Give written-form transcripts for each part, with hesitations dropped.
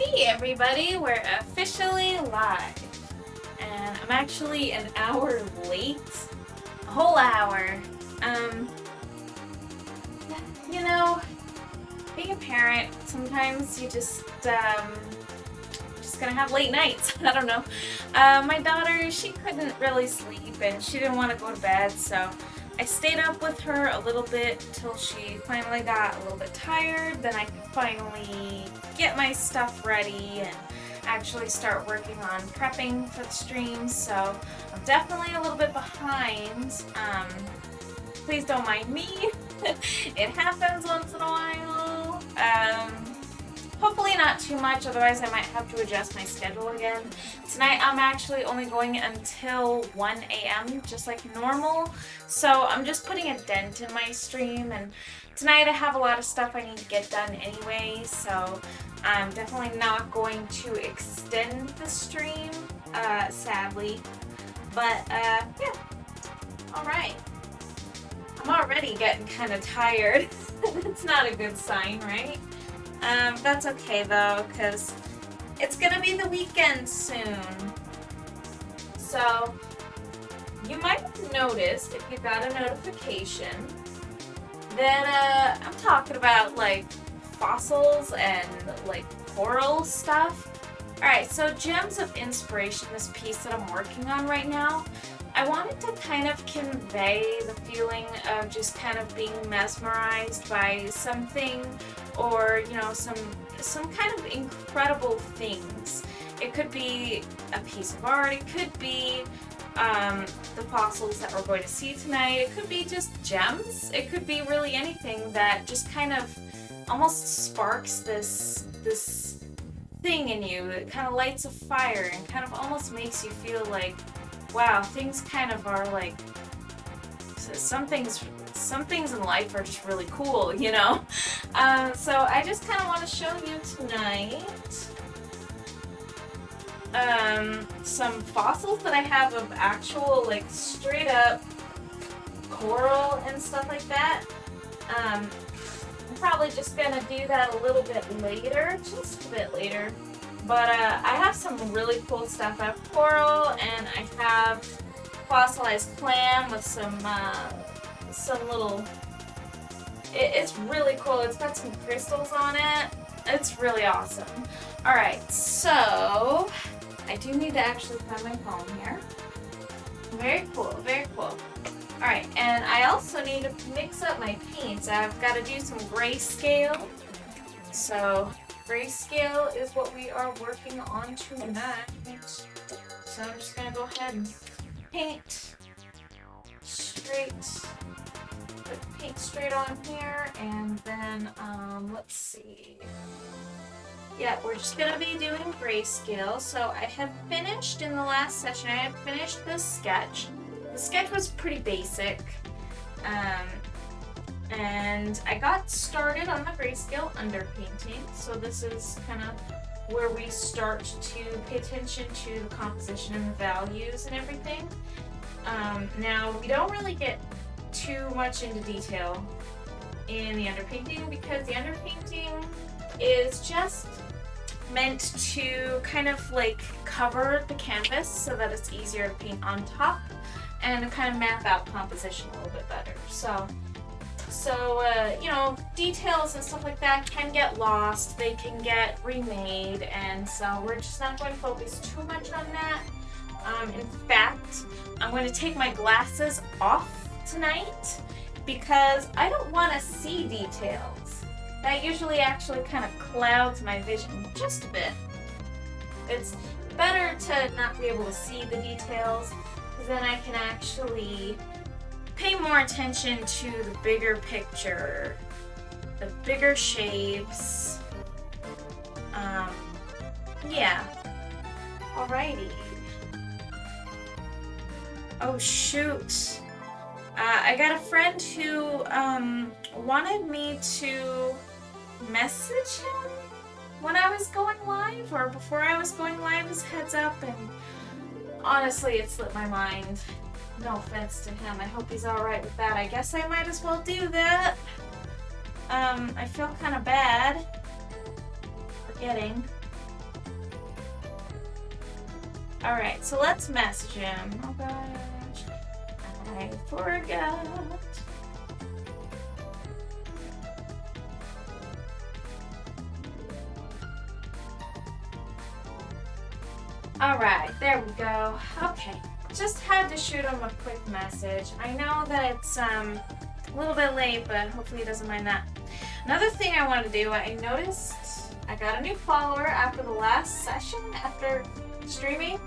Hey everybody, we're officially live. And I'm actually an hour late. A whole hour. Um, you know, being a parent, sometimes you just gonna have late nights. I don't know. My daughter, she couldn't really sleep and she didn't want to go to bed, so I stayed up with her a little bit till she finally got a little bit tired. Then I could finally get my stuff ready and actually start working on prepping for the stream. So I'm definitely a little bit behind. Please don't mind me. It happens once in a while. Hopefully not too much, otherwise I might have to adjust my schedule again. Tonight I'm actually only going until 1 a.m. just like normal, so I'm just putting a dent in my stream, and tonight I have a lot of stuff I need to get done anyway, so I'm definitely not going to extend the stream, sadly. But yeah, alright. I'm already getting kind of tired. It's not a good sign, right? That's okay though, because it's gonna be the weekend soon. So, you might have noticed, if you got a notification, that I'm talking about like fossils and like coral stuff. Alright, so Gems of Inspiration, this piece that I'm working on right now, I wanted to kind of convey the feeling of just kind of being mesmerized by something, or you know, some kind of incredible things. It could be a piece of art, it could be the fossils that we're going to see tonight, it could be just gems, it could be really anything that just kind of almost sparks this thing in you. It kind of lights a fire and kind of almost makes you feel like, wow, things kind of are like, some things in life are just really cool, you know? So I just kind of want to show you tonight some fossils that I have of actual, like, straight up coral and stuff like that. I'm probably just gonna do that a little bit later, just a bit later. But I have some really cool stuff. I have coral, and I have fossilized clam with some little... It's really cool. It's got some crystals on it. It's really awesome. Alright, so I do need to actually find my phone here. Very cool, very cool. Alright, and I also need to mix up my paints. I've got to do some grayscale. So Grayscale is what we are working on tonight. So I'm just gonna go ahead and paint straight on here, and then let's see. Yeah, we're just gonna be doing grayscale. So I had finished in the last session, I had finished this sketch. The sketch was pretty basic. And I got started on the grayscale underpainting, so this is kind of where we start to pay attention to the composition and the values and everything. Now, we don't really get too much into detail in the underpainting, because the underpainting is just meant to kind of like cover the canvas so that it's easier to paint on top and to kind of map out composition a little bit better. So you know, details and stuff like that can get lost, they can get remade, and so we're just not going to focus too much on that. In fact, I'm going to take my glasses off tonight because I don't want to see details. That usually actually kind of clouds my vision just a bit. It's better to not be able to see the details, because then I can actually pay more attention to the bigger picture, the bigger shapes. Yeah. Alrighty. Oh shoot. I got a friend who wanted me to message him when I was going live, or before I was going live, as heads up, and honestly, it slipped my mind. No offense to him. I hope he's alright with that. I guess I might as well do that. I feel kind of bad forgetting. Alright, so let's message him. Oh gosh, I forgot. Alright, there we go. Okay, just had to shoot him a quick message. I know that it's a little bit late, but hopefully he doesn't mind that. Another thing I wanted to do, I noticed I got a new follower after the last session, after streaming,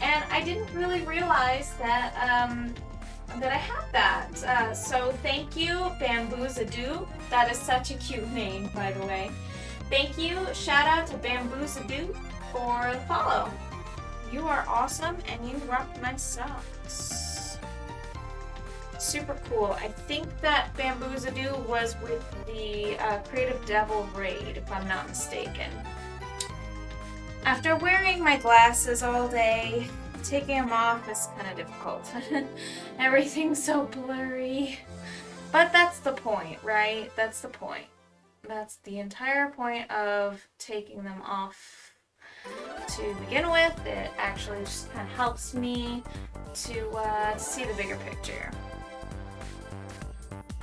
and I didn't really realize that that I had that. So thank you, Bamboozadoo. That is such a cute name, by the way. Thank you. Shout out to Bamboozadoo for the follow. You are awesome, and you rock my socks. Super cool. I think that Bamboozadoo was with the Creative Devil raid, if I'm not mistaken. After wearing my glasses all day, taking them off is kind of difficult. Everything's so blurry. But that's the point, right? That's the point. That's the entire point of taking them off to begin with. It actually just kind of helps me to see the bigger picture.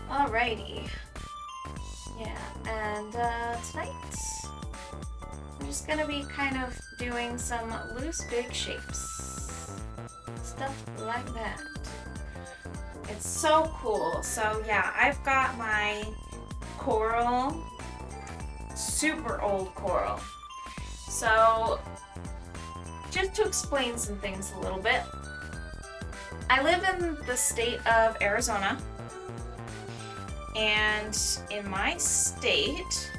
Alrighty. Yeah, and tonight I'm just gonna be kind of doing some loose big shapes. Stuff like that. It's so cool. So yeah, I've got my coral, super old coral. So just to explain some things a little bit, I live in the state of Arizona, and in my state,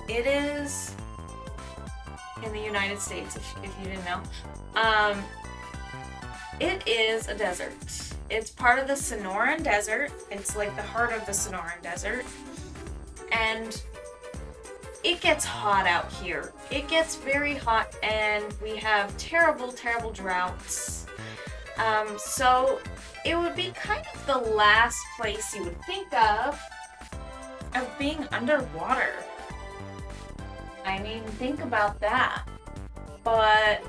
it is in the United States, if you didn't know, it is a desert. It's part of the Sonoran Desert. It's like the heart of the Sonoran Desert, and it gets hot out here. It gets very hot, and we have terrible, terrible droughts. So it would be kind of the last place you would think of being underwater. I mean, think about that. But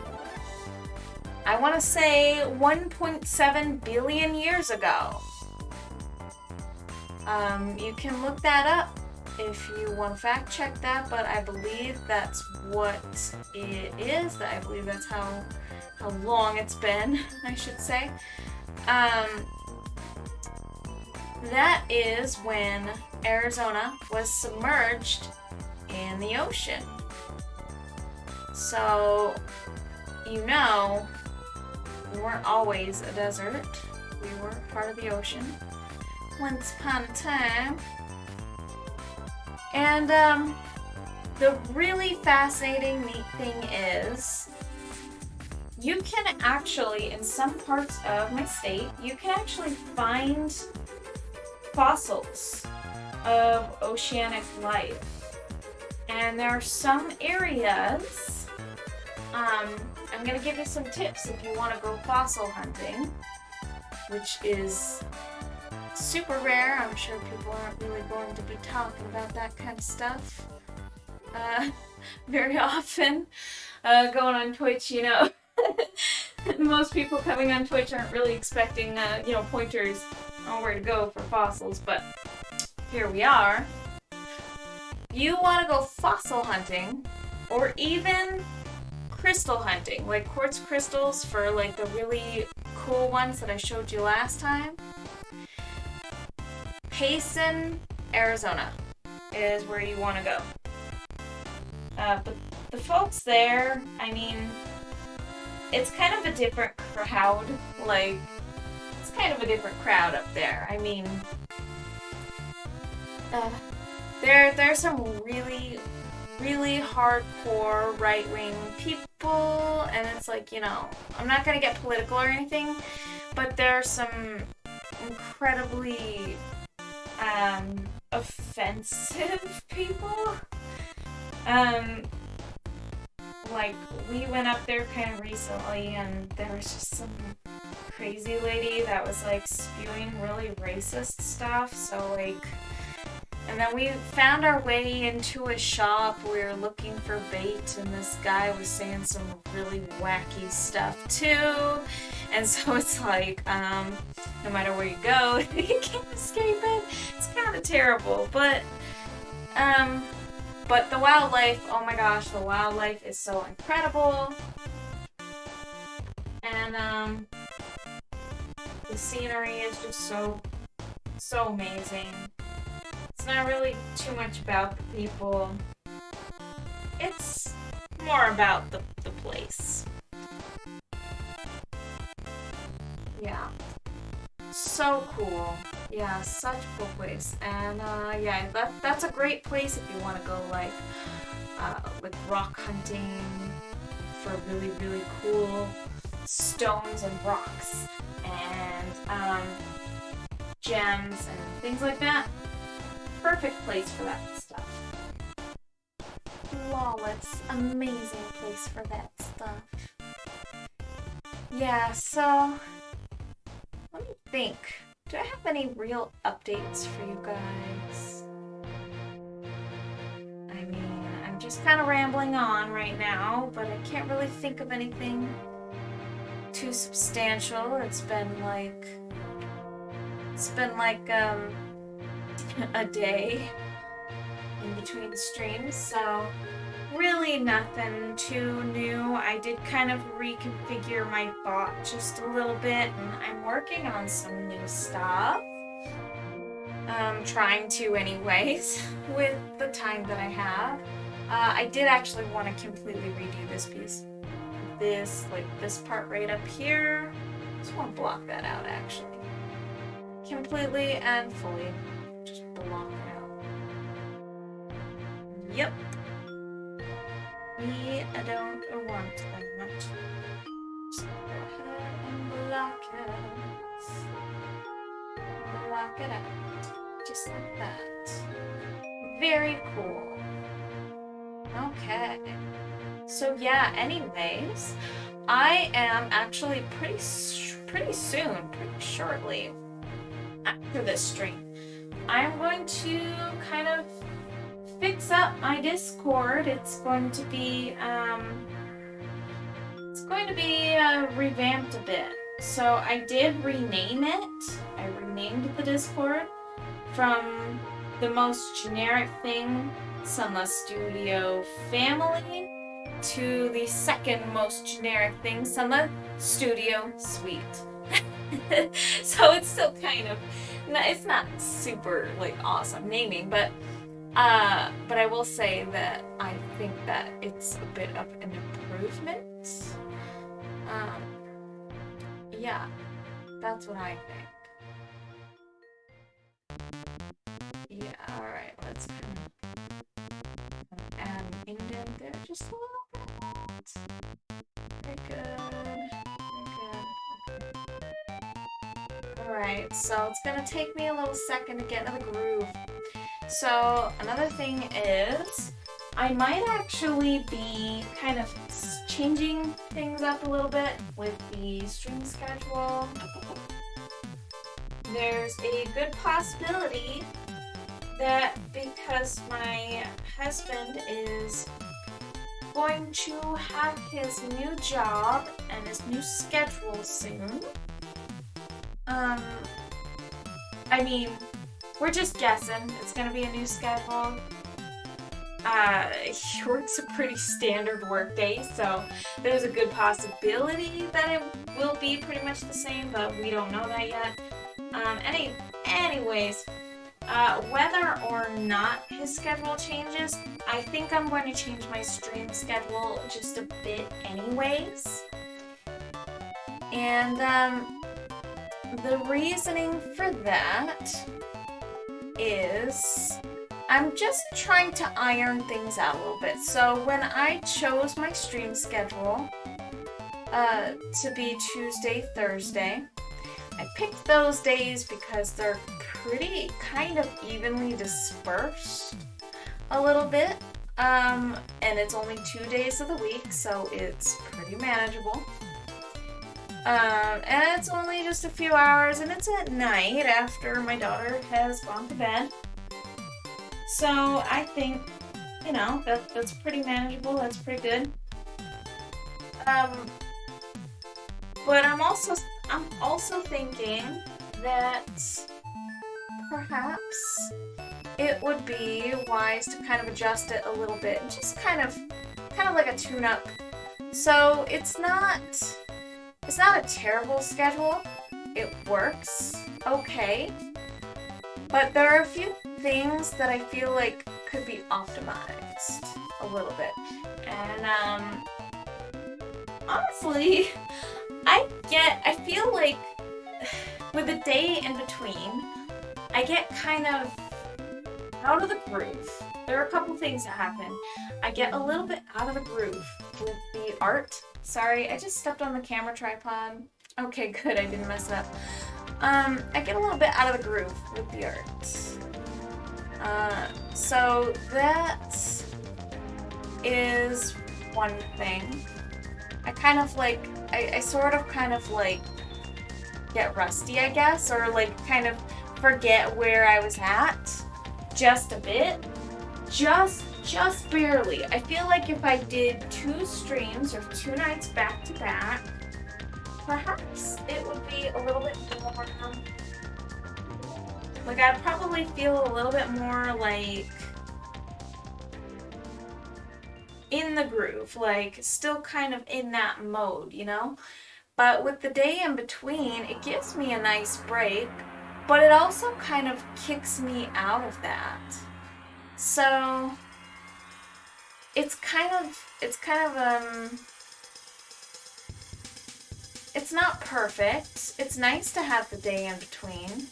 I want to say 1.7 billion years ago. You can look that up if you want to fact check that, but I believe that's what it is. I believe that's how long it's been, I should say. That is when Arizona was submerged in the ocean. So, you know, we weren't always a desert. We were part of the ocean once upon a time. And the really fascinating, neat thing is, you can actually, in some parts of my state, you can actually find fossils of oceanic life. And there are some areas, I'm going to give you some tips if you want to go fossil hunting, which is super rare. I'm sure people aren't really going to be talking about that kind of stuff very often. Going on Twitch, you know, most people coming on Twitch aren't really expecting, you know, pointers on where to go for fossils, but here we are. You want to go fossil hunting, or even crystal hunting, like quartz crystals for like the really cool ones that I showed you last time. Payson, Arizona is where you want to go. But the folks there, I mean, it's kind of a different crowd. Like, it's kind of a different crowd up there. I mean, there's some really, really hardcore right-wing people, and it's like, you know, I'm not gonna get political or anything, but there are some incredibly offensive people. Like, we went up there kind of recently, and there was just some crazy lady that was like spewing really racist stuff. So like, And then we found our way into a shop. We were looking for bait, and this guy was saying some really wacky stuff too. And so it's like, no matter where you go, you can't escape it. It's kind of terrible, but the wildlife, oh my gosh, the wildlife is so incredible. And the scenery is just so amazing. It's not really too much about the people. It's more about the place. Yeah. So cool. Yeah, such a cool place. And yeah, that's a great place if you want to go like rock hunting for really, really cool stones and rocks and gems and things like that. Perfect place for that stuff. Flawless, amazing place for that stuff. Yeah, so let me think. Do I have any real updates for you guys? I mean, I'm just kind of rambling on right now, but I can't really think of anything too substantial. It's been like a day in between streams, so really nothing too new. I did kind of reconfigure my bot just a little bit, and I'm working on some new stuff. Trying to anyways, with the time that I have. I did actually want to completely redo this piece. This part right up here. Just want to block that out actually. Completely and fully. Just block it out. Yep. We don't want that much. Just go ahead and block it out. Block it out. Just like that. Very cool. Okay. So yeah, anyways, I am actually pretty soon, pretty shortly after this stream, I'm going to kind of fix up my Discord. It's going to be revamped a bit. So I did rename it. I renamed the Discord from the most generic thing, Sunless Studio Family, to the second most generic thing, Sunless Studio Suite. So it's still kind of, it's not super like awesome naming, but I will say that I think that it's a bit of an improvement. Yeah, that's what I think. Yeah, alright, let's kind of add an indent there just a little bit. Very good. Very good. Alright, so it's gonna take me a little second to get into the groove. So another thing is, I might actually be kind of changing things up a little bit with the stream schedule. There's a good possibility that because my husband is going to have his new job and his new schedule soon. I mean, we're just guessing. It's gonna be a new schedule. He works a pretty standard work day, so there's a good possibility that it will be pretty much the same, but we don't know that yet. Anyways, whether or not his schedule changes, I think I'm going to change my stream schedule just a bit anyways. And the reasoning for that is I'm just trying to iron things out a little bit. So when I chose my stream schedule to be Tuesday, Thursday, I picked those days because they're pretty kind of evenly dispersed a little bit. And it's only 2 days of the week, so it's pretty manageable. And it's only just a few hours, and it's at night after my daughter has gone to bed. So I think, you know, that's pretty manageable. That's pretty good. Um, but I'm also thinking that perhaps it would be wise to kind of adjust it a little bit and just kind of like a tune-up. So it's not a terrible schedule. It works okay. But there are a few things that I feel like could be optimized a little bit. And honestly, I feel like with a day in between, I get kind of out of the groove. There are a couple things that happen. I get a little bit out of the groove with the art. Sorry, I just stepped on the camera tripod. Okay, good, I didn't mess it up. I get a little bit out of the groove with the art. So that is one thing. I sort of kind of like get rusty, I guess, or like kind of forget where I was at just a bit. Just barely. I feel like if I did 2 streams or 2 nights back to back, perhaps it would be a little bit more, like I'd probably feel a little bit more like in the groove, like still kind of in that mode, you know? But with the day in between, it gives me a nice break, but it also kind of kicks me out of that. So it's not perfect. It's nice to have the day in between.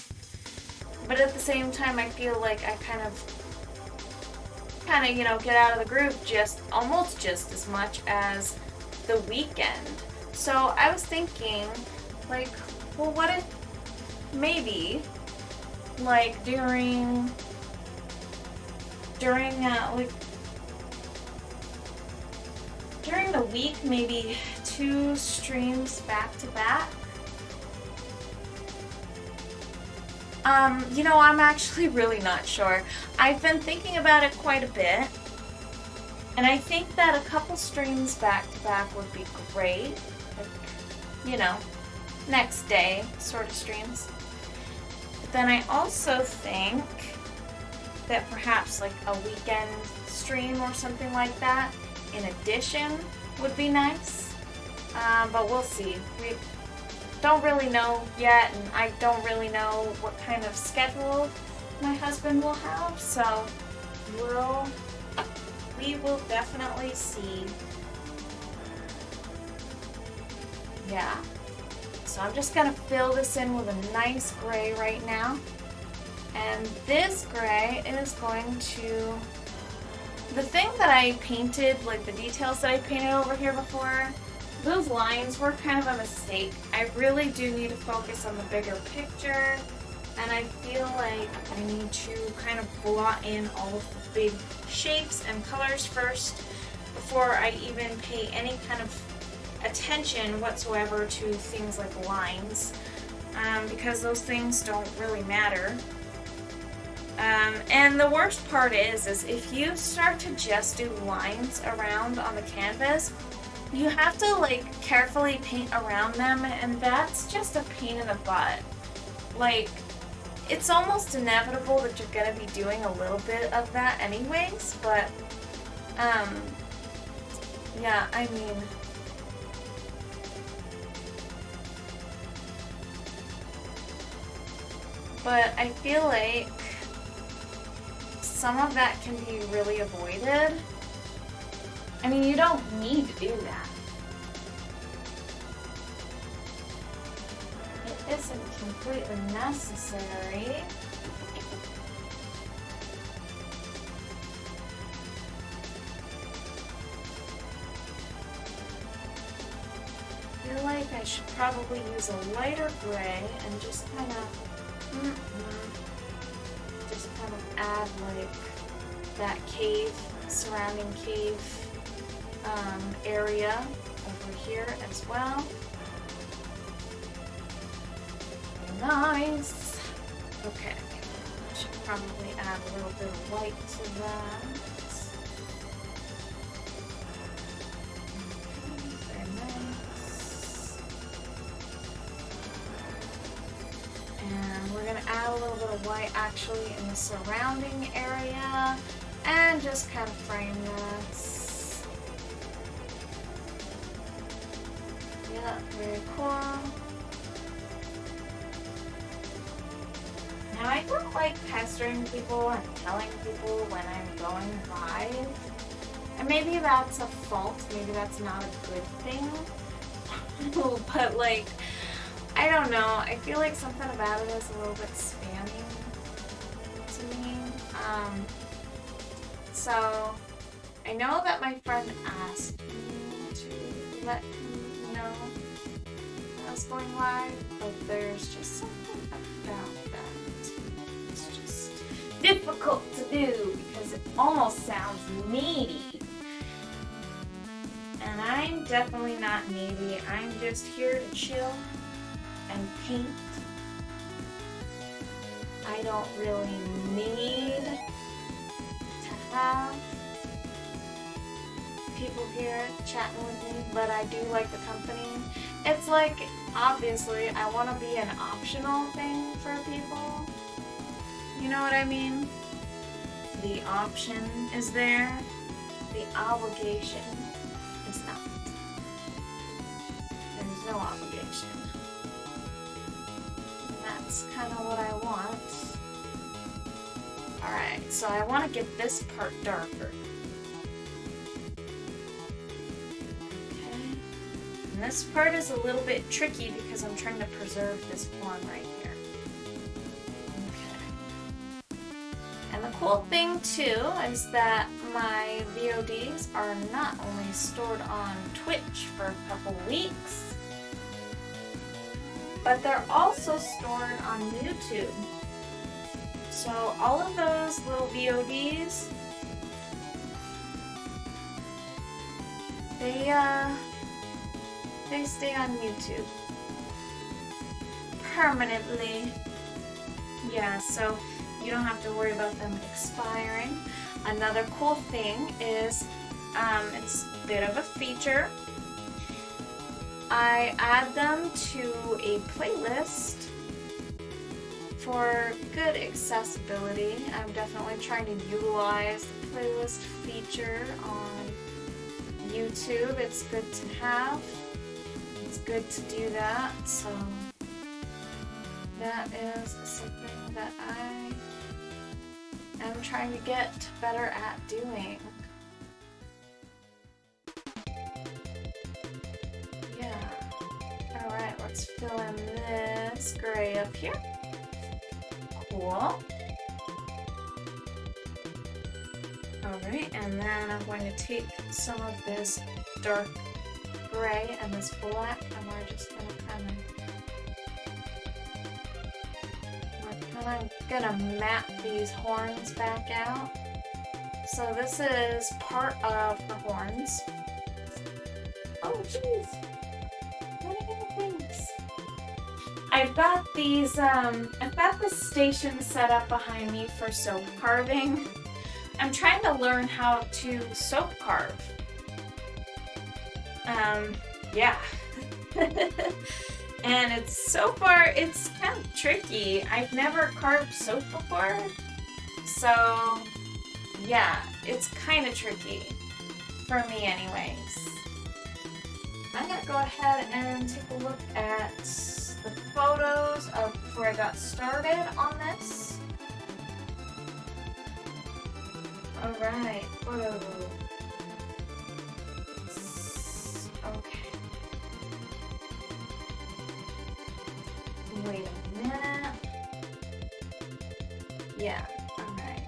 But at the same time, I feel like I kind of, you know, get out of the groove almost just as much as the weekend. So I was thinking, like, well, what if maybe, like, during the week, maybe 2 streams back to back. You know, I'm actually really not sure. I've been thinking about it quite a bit, and I think that a couple streams back to back would be great. Like, you know, next day sort of streams. But then I also think that perhaps like a weekend stream or something like that in addition would be nice. But we'll see. We don't really know yet, and I don't really know what kind of schedule my husband will have, so we will definitely see. Yeah. So I'm just gonna fill this in with a nice gray right now. And this gray is going to, the thing that I painted, like the details that I painted over here before, those lines were kind of a mistake. I really do need to focus on the bigger picture, and I feel like I need to kind of blot in all of the big shapes and colors first before I even pay any kind of attention whatsoever to things like lines, because those things don't really matter. And the worst part is if you start to just do lines around on the canvas, you have to like carefully paint around them, and that's just a pain in the butt. Like, it's almost inevitable that you're gonna be doing a little bit of that anyways, but yeah, I mean, but I feel like some of that can be really avoided. I mean, you don't need to do that. It isn't completely necessary. I feel like I should probably use a lighter gray and just kind of add like that cave, surrounding cave area over here as well. Nice. Okay. Should probably add a little bit of white to that. Very nice. And we're gonna add a little bit of white actually in the surrounding area and just kind of frame this. Yeah, very cool. Now, I don't like pestering people and telling people when I'm going live. And maybe that's a fault. Maybe that's not a good thing. But, like, I don't know. I feel like something about it is a little bit spammy to me. So, I know that my friend asked me to let him know that I was going live, but there's just something about that. Difficult to do because it almost sounds needy. And I'm definitely not needy. I'm just here to chill and paint. I don't really need to have people here chatting with me, but I do like the company. It's like, obviously, I want to be an optional thing for people. You know what I mean? The option is there. The obligation is not. There's no obligation. And that's kind of what I want. Alright, so I want to get this part darker. Okay. And this part is a little bit tricky because I'm trying to preserve this horn right here. And the cool thing too is that my VODs are not only stored on Twitch for a couple weeks, but they're also stored on YouTube. So all of those little VODs, they stay on YouTube permanently. Yeah, so you don't have to worry about them expiring. Another cool thing is, it's a bit of a feature. I add them to a playlist for good accessibility. I'm definitely trying to utilize the playlist feature on YouTube. It's good to have. It's good to do that. So that is something that I am trying to get better at doing. Yeah. Alright, let's fill in this gray up here. Cool. Alright, and then I'm going to take some of this dark gray and this black, and we're just going to kind of I'm gonna map these horns back out. So this is part of the horns. Oh jeez. What are things? I've got these, I've got this station set up behind me for soap carving. I'm trying to learn how to soap carve. Yeah. And it's so far, it's kind of tricky. I've never carved soap before. So, yeah, it's kind of tricky. For me anyways. I'm going to go ahead and take a look at the photos of before I got started on this. Alright, photos. Okay. Wait a minute. Yeah, alright.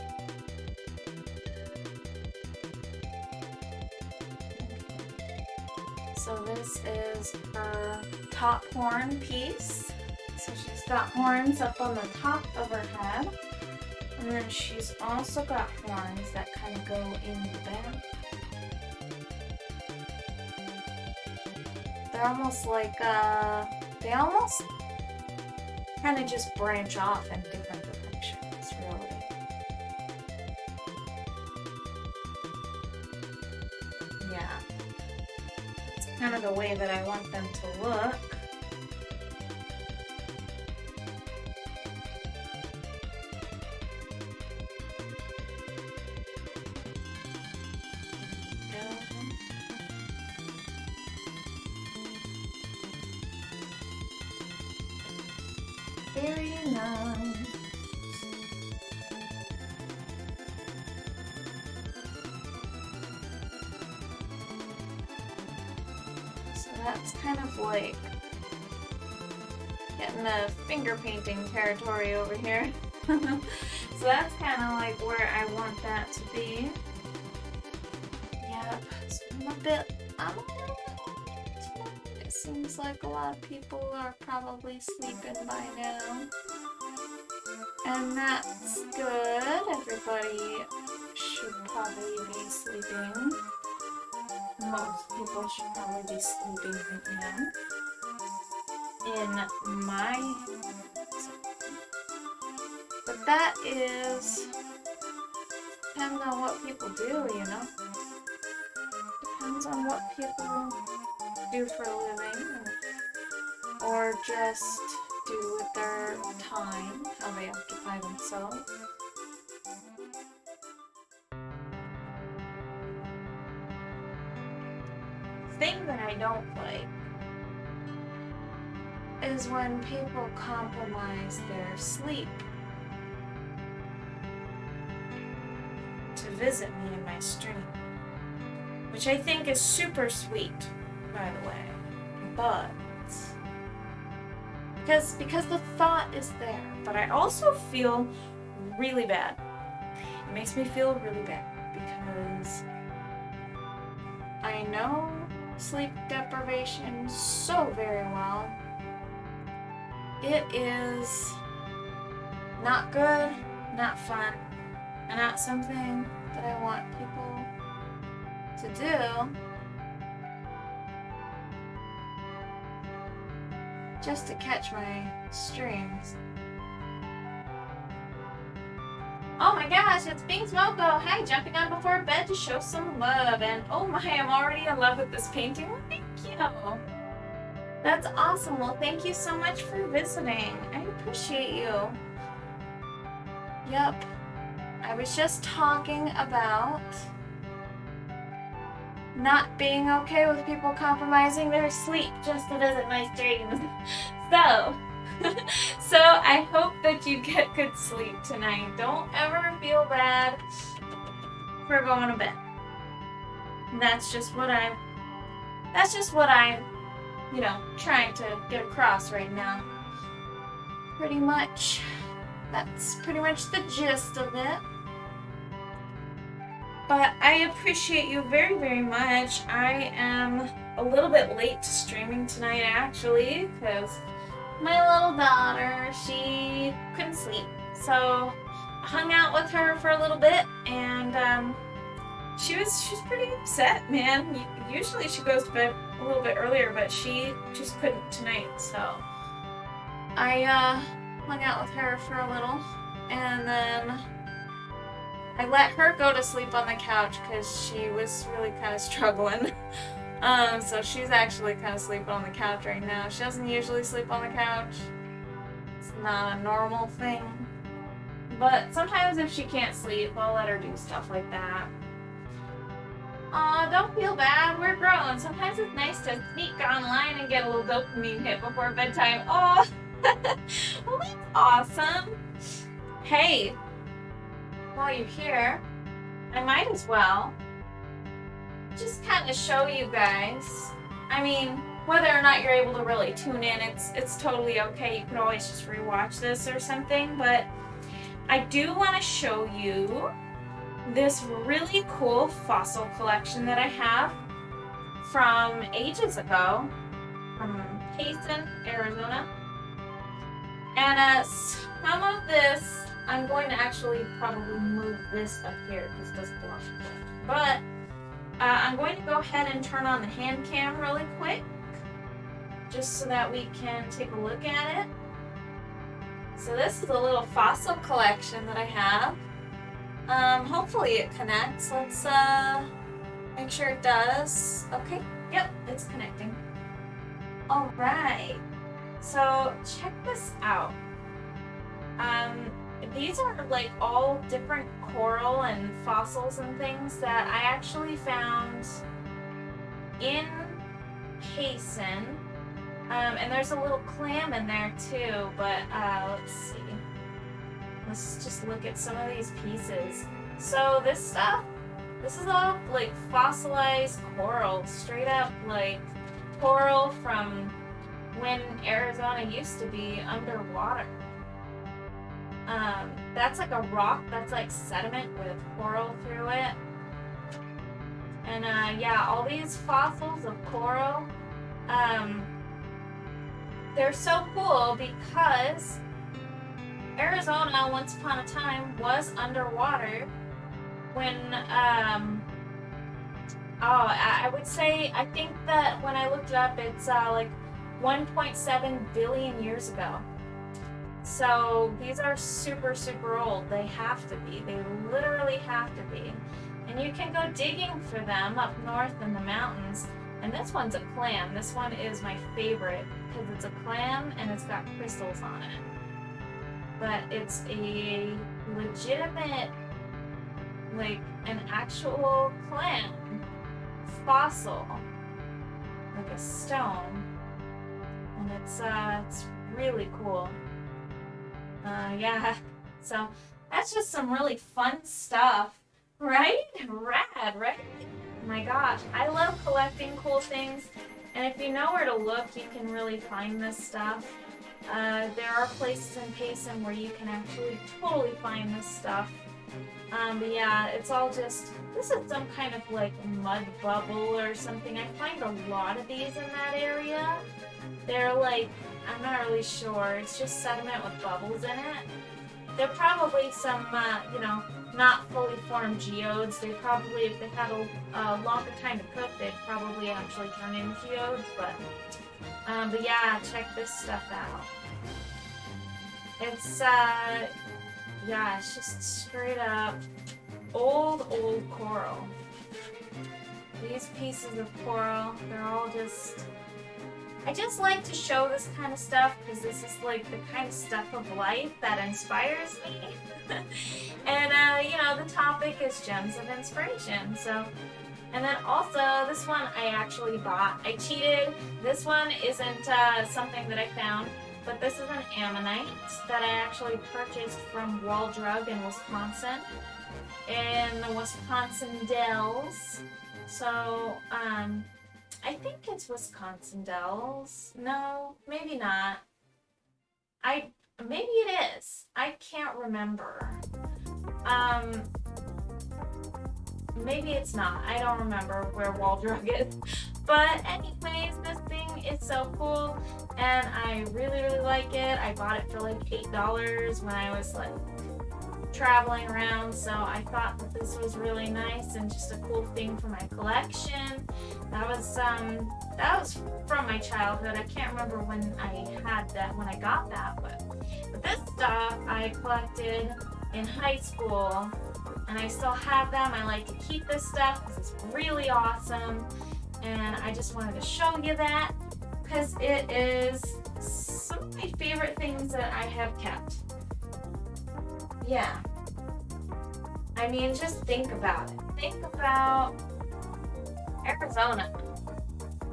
So this is her top horn piece. So she's got horns up on the top of her head. And then she's also got horns that kind of go in the back. They're almost like, they almost kind of just branch off in different directions, really. kind of the way that I want them to look. Very nice. So that's kind of like getting a finger painting territory over here. So that's kind of like where I want that to be. Yep, so I'm a little it seems like a lot of people are probably sleeping by now. And that's good. Everybody should probably be sleeping. Most people should probably be sleeping right now. In my... But that is... depends on what people do, you know? Depends on what people do for a living, or just do with their time, how they occupy themselves. The thing that I don't like is when people compromise their sleep to visit me in my stream, which I think is super sweet, by the way, but because the thought is there, but I also feel really bad. It makes me feel really bad because I know sleep deprivation so very well. It is not good, not fun, and not something that I want people to do just to catch my streams. Oh my gosh, it's Bing Smoko! Hi, jumping on before bed to show some love. And oh my, I'm already in love with this painting. Well, thank you. That's awesome. Well, thank you so much for visiting. I appreciate you. Yep. I was just talking about not being okay with people compromising their sleep just to visit my streams. So I hope that you get good sleep tonight. Don't ever feel bad for going to bed. That's just what I'm, you know, trying to get across right now. Pretty much, that's pretty much the gist of it. But I appreciate you very, very much. I am a little bit late to streaming tonight, actually, because my little daughter, she couldn't sleep. So I hung out with her for a little bit, and she's pretty upset, man. Usually she goes to bed a little bit earlier, but she just couldn't tonight. So I hung out with her for a little, and then I let her go to sleep on the couch because she was really kind of struggling. So she's actually kind of sleeping on the couch right now. She doesn't usually sleep on the couch. It's not a normal thing. But sometimes if she can't sleep, I'll let her do stuff like that. Aw, don't feel bad. We're grown. Sometimes it's nice to sneak online and get a little dopamine hit before bedtime. Oh, well, that's awesome. Hey, while you're here, I might as well just kind of show you guys. I mean, whether or not you're able to really tune in, it's totally okay. You could always just rewatch this or something, but I do want to show you this really cool fossil collection that I have from ages ago from Payson, Arizona. And some of this, I'm going to actually probably move this up here because it doesn't belong. But I'm going to go ahead and turn on the hand cam really quick just so that we can take a look at it. So this is a little fossil collection that I have. Hopefully it connects. Let's Make sure it does. Okay, yep, it's connecting. All right, so check this out. These are like all different coral and fossils and things that I actually found in Payson. And there's a little clam in there too, but let's see. Let's just look at some of these pieces. So this stuff, this is all like fossilized coral, straight up like coral from when Arizona used to be underwater. That's like a rock that's like sediment with coral through it. And yeah, all these fossils of coral, they're so cool because Arizona once upon a time was underwater when I would say, I think that when I looked it up, it's like 1.7 billion years ago. So these are super, super old. They have to be. They literally have to be. And you can go digging for them up north in the mountains. And this one's a clam. This one is my favorite because it's a clam and it's got crystals on it. But it's a legitimate, like an actual clam fossil, like a stone. And it's really cool. Yeah, so that's just some really fun stuff, right? Rad, right? My gosh, I love collecting cool things, and if you know where to look, you can really find this stuff. There are places in Payson where you can actually totally find this stuff. But yeah, it's all just, this is some kind of like mud bubble or something. I find a lot of these in that area. They're like, I'm not really sure. It's just sediment with bubbles in it. They're probably some, you know, not fully formed geodes. They probably, if they had a longer time to cook, they'd probably actually turn into geodes. But yeah, check this stuff out. It's, yeah, it's just straight up old coral. These pieces of coral, they're all just... I just like to show this kind of stuff because this is like the kind of stuff of life that inspires me. And you know, the topic is gems of inspiration. So, and then also this one I actually bought. I cheated. This one isn't something that I found, but this is an Ammonite that I actually purchased from Wall Drug in Wisconsin, in the Wisconsin Dells. So, I think it's Wisconsin Dells. No, maybe not. Maybe it is. I can't remember. Maybe it's not. I don't remember where Wall Drug is. But anyways, this thing is so cool, and I really, really like it. I bought it for like $8 when I was like traveling around, so I thought that this was really nice and just a cool thing for my collection. That was from my childhood. I can't remember when I had that, when I got that, but this stuff I collected in high school, and I still have them. I like to keep this stuff because it's really awesome, and I just wanted to show you that because it is some of my favorite things that I have kept. Yeah. I mean, just think about it. Think about Arizona,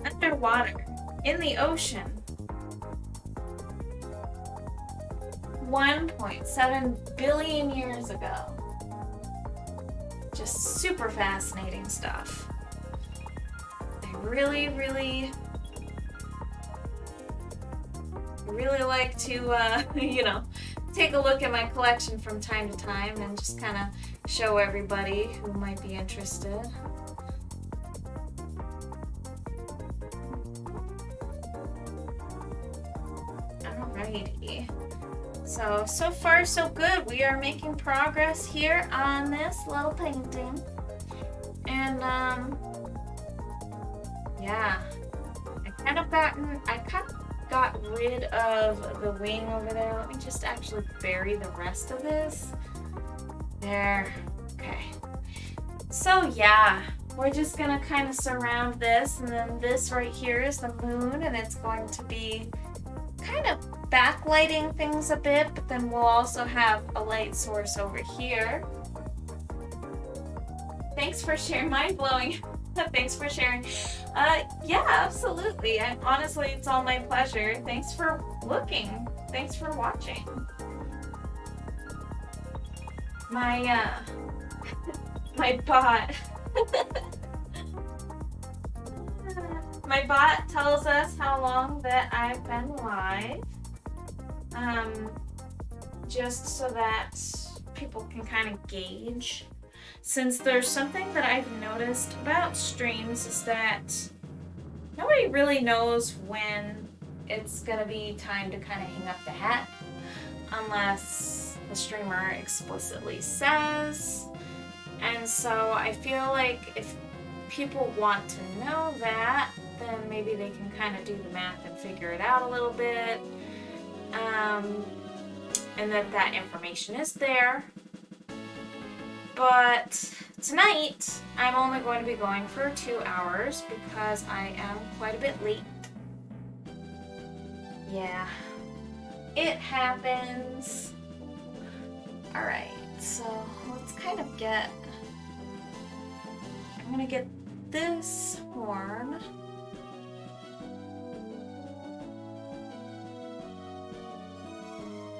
underwater, in the ocean. 1.7 billion years ago. Just super fascinating stuff. I really, really like to, you know, take a look at my collection from time to time and just kind of show everybody who might be interested. Alrighty. So far so good. We are making progress here on this little painting. And yeah. I kind of got rid of the wing over there. Let me just actually bury the rest of this. There. Okay. So yeah, we're just gonna kind of surround this, and then this right here is the moon, and it's going to be kind of backlighting things a bit, but then we'll also have a light source over here. Thanks for sharing. Mind-blowing. Thanks for sharing. Yeah, absolutely. Honestly, it's all my pleasure. Thanks for looking. Thanks for watching. My my bot. My bot tells us how long that I've been live. Just so that people can kind of gauge. Since there's something that I've noticed about streams is that nobody really knows when it's gonna be time to kind of hang up the hat, unless the streamer explicitly says. And so I feel like if people want to know that, then maybe they can kind of do the math and figure it out a little bit. And that information is there. But tonight, I'm only going to be going for 2 hours because I am quite a bit late. Yeah, it happens. Alright, so let's kind of get... I'm gonna get this horn.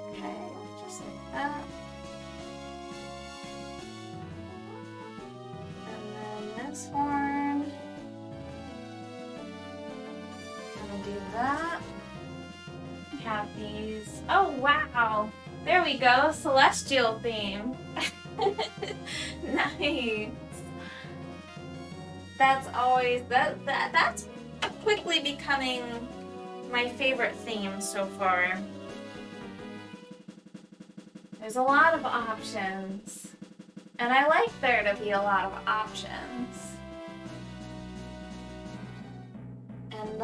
Okay, just like that. This horn. Gonna do that. We have these. Oh wow! There we go. Celestial theme. Nice. That's always that's quickly becoming my favorite theme so far. There's a lot of options. And I like there to be a lot of options. And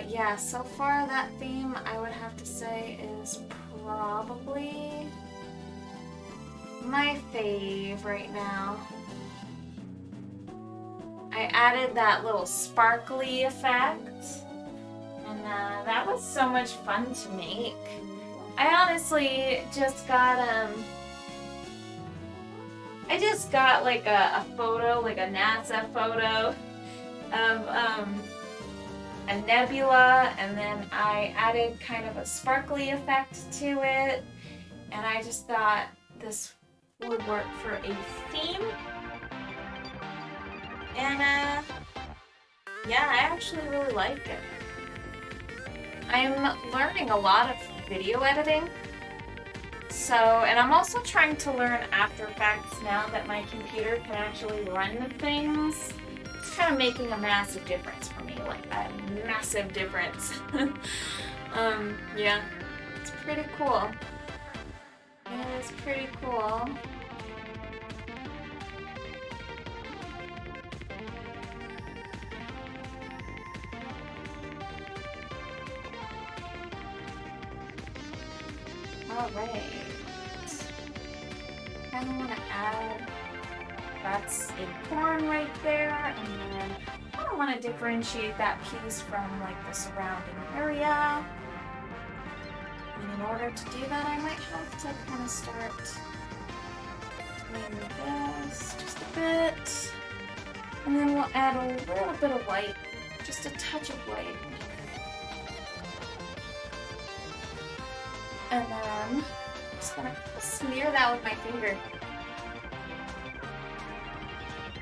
yeah, so far that theme I would have to say is probably my fave right now. I added that little sparkly effect, and that was so much fun to make. I honestly just got like a photo, like a NASA photo of a nebula, and then I added kind of a sparkly effect to it, and I just thought this would work for a theme. And yeah, I actually really like it. I'm learning a lot of video editing. So, and I'm also trying to learn After Effects now that my computer can actually run the things. It's kind of making a massive difference for me, like a massive difference. Yeah, it's pretty cool. It is pretty cool. Alright. Kind of want to add, that's a horn right there, and then I kind of want to differentiate that piece from like the surrounding area. And in order to do that, I might have to kind of start doing this just a bit. And then we'll add a little bit of white, just a touch of white. And then I'm just gonna smear that with my finger.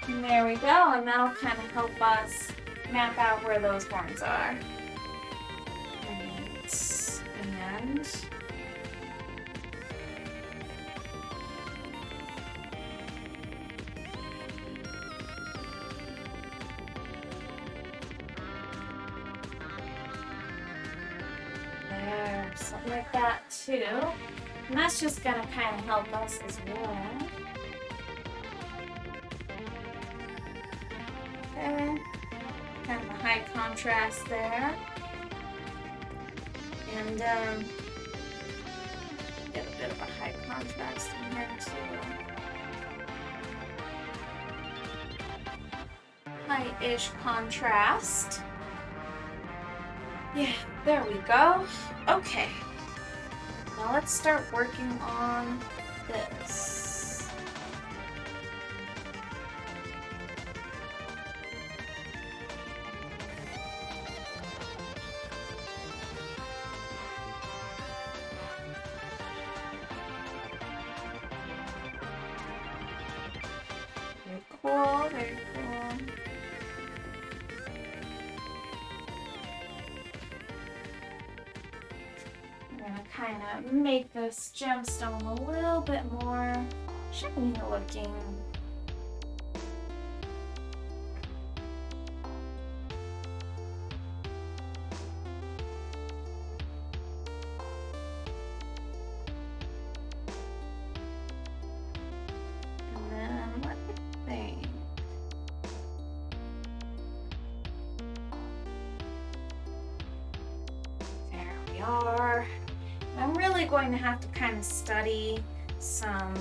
And there we go, and that'll kind of help us map out where those horns are. Right. And there, something like that too. And that's just gonna kind of help us as well. Okay. Kind of a high contrast there. And get a bit of a high contrast in here too. high-ish contrast. Yeah, there we go. Okay. Now let's start working on this. Very cool, very cool. I'm gonna kind of make this gemstone a little bit more shiny looking. And then let me think. There we are. I'm really going to have to kind of study some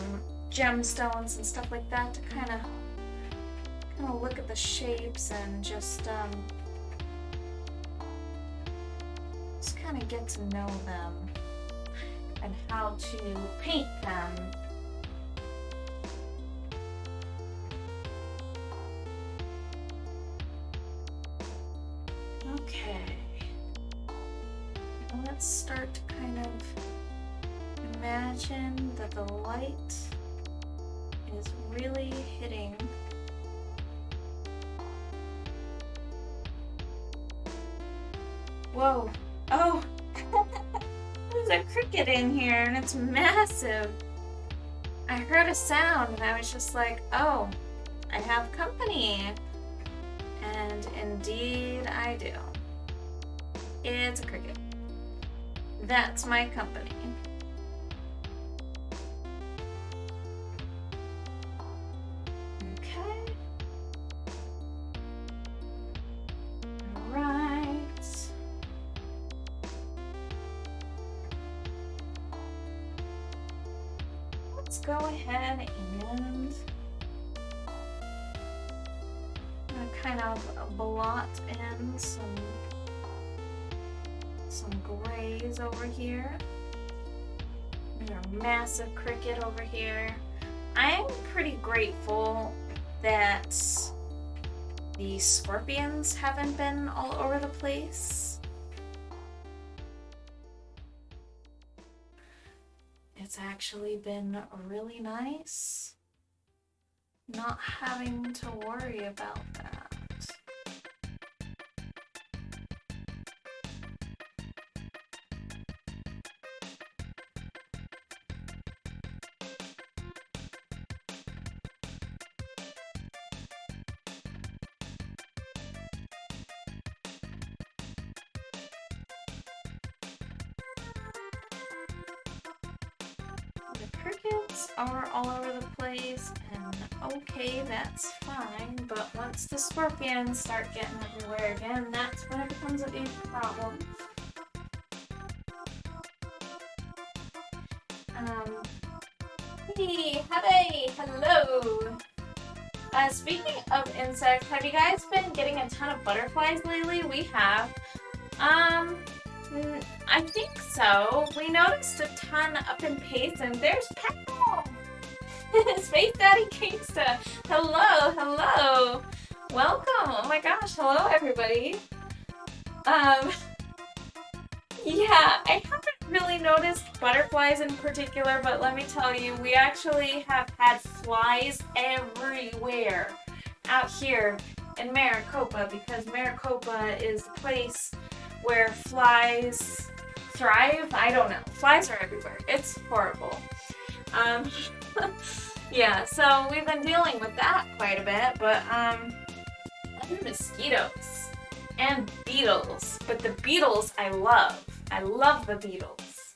gemstones and stuff like that to kind of look at the shapes and just kind of get to know them and how to paint them. Okay. Let's start to kind of imagine that the light is really hitting Whoa. Oh! There's a cricket in here and it's massive. I heard a sound and I was just like, oh, I have company. And indeed I do. It's a cricket. That's my company. Okay. Alright. Let's go ahead and kind of blot in some grays over here. And a massive cricket over here. I'm pretty grateful that the scorpions haven't been all over the place. It's actually been really nice not having to worry about that. The crickets are all over the place, and okay, that's fine, but once the scorpions start getting everywhere again, that's when it becomes a big problem. Hey, howdy, hello! Speaking of insects, have you guys been getting a ton of butterflies lately? We have. I think so. We noticed a ton up in Pace, and there's Pal! Space Daddy Gangsta! Hello, hello! Welcome! Oh my gosh, hello everybody! Yeah, I haven't really noticed butterflies in particular, but let me tell you, we actually have had flies everywhere out here in Maricopa, because Maricopa is the place where flies thrive. I don't know. Flies are everywhere. It's horrible. Yeah, so we've been dealing with that quite a bit, but and mosquitoes and beetles. But the beetles I love. I love the beetles.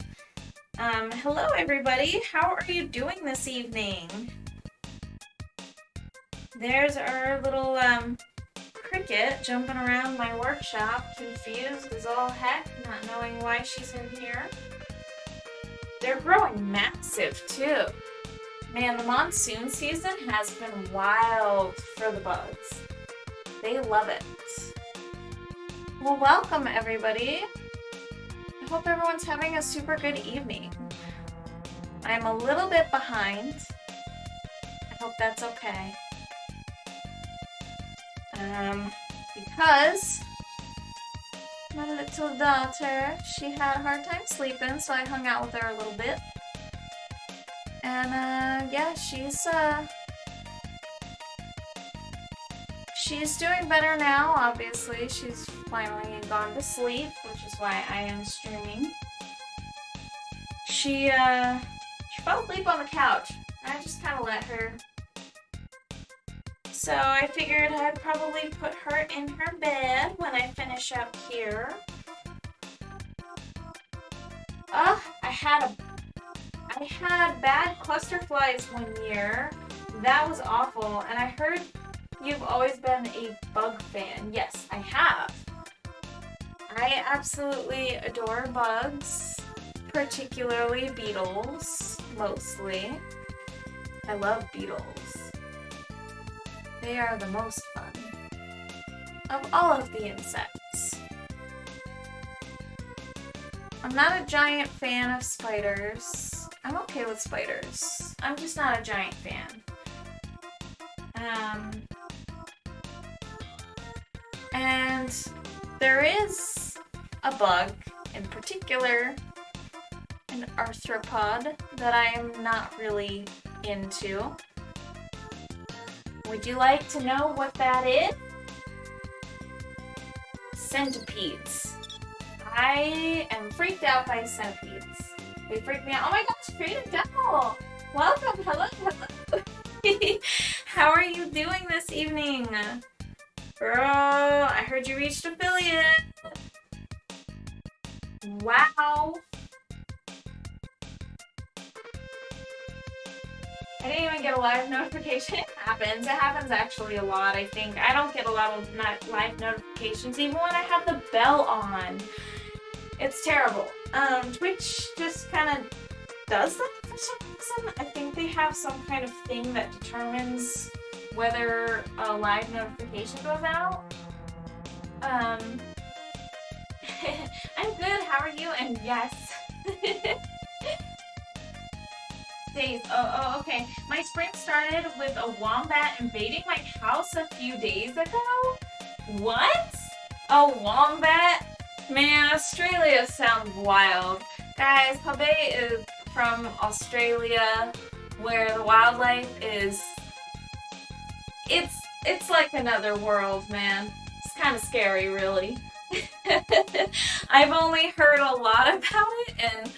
Hello everybody. How are you doing this evening? There's our little cricket jumping around my workshop, confused as all heck, not knowing why she's in here. They're growing massive too. Man, the monsoon season has been wild for the bugs. They love it. Well, welcome everybody. I hope everyone's having a super good evening. I'm a little bit behind. I hope that's okay. Because my little daughter, she had a hard time sleeping, so I hung out with her a little bit. And yeah, she's doing better now, obviously. She's finally gone to sleep, which is why I am streaming. She fell asleep on the couch. I just kind of let her. So I figured I'd probably put her in her bed when I finish up here. I had bad cluster flies one year. That was awful. And I heard you've always been a bug fan. Yes, I have. I absolutely adore bugs, particularly beetles, mostly. I love beetles. They are the most fun of all of the insects. I'm not a giant fan of spiders. I'm okay with spiders. I'm just not a giant fan. And there is a bug in particular, an arthropod, that I am not really into. Would you like to know what that is? Centipedes. I am freaked out by centipedes. They freak me out. Oh my gosh, Creative Devil! Welcome, hello, hello. How are you doing this evening? Girl, I heard you reached affiliate. Wow. I didn't even get a live notification. It happens. It happens actually a lot, I think. I don't get a lot of live notifications even when I have the bell on. It's terrible. Twitch just kind of does that for some reason. I think they have some kind of thing that determines whether a live notification goes out. I'm good. How are you? And yes. Days. Oh, okay. My spring started with a wombat invading my house a few days ago. What? A wombat? Man, Australia sounds wild. Guys, Hubei is from Australia, where the wildlife is... It's like another world, man. It's kind of scary, really. I've only heard a lot about it, and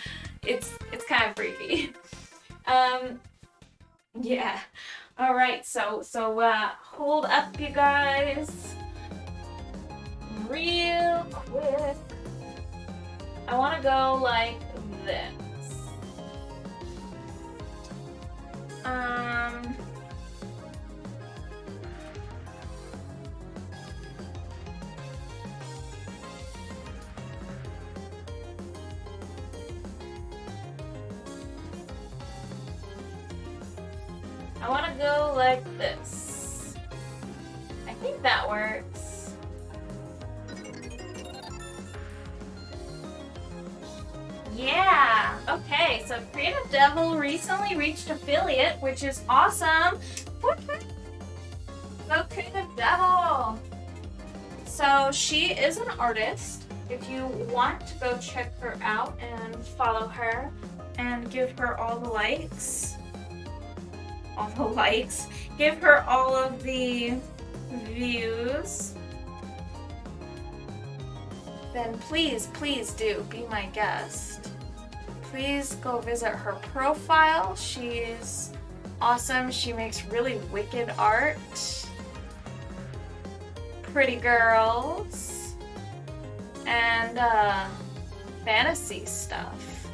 it's kind of freaky. Yeah. All right. So hold up, you guys. Real quick. I want to go like this. I want to go like this. I think that works. Yeah! Okay, so Creative Devil recently reached affiliate, which is awesome. Go Creative Devil! So she is an artist. If you want to go check her out and follow her and give her all the likes. Give her all of the views, then please do be my guest. Please go visit her profile. She's awesome. She makes really wicked art. Pretty girls. And fantasy stuff.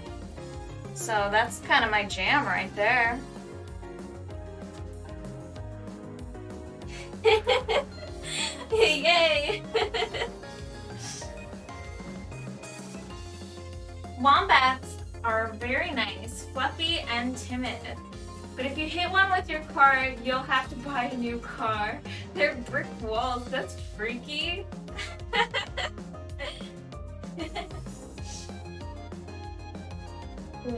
So that's kind of my jam right there. Yay! Wombats are very nice, fluffy, and timid. But if you hit one with your car, you'll have to buy a new car. They're brick walls. That's freaky.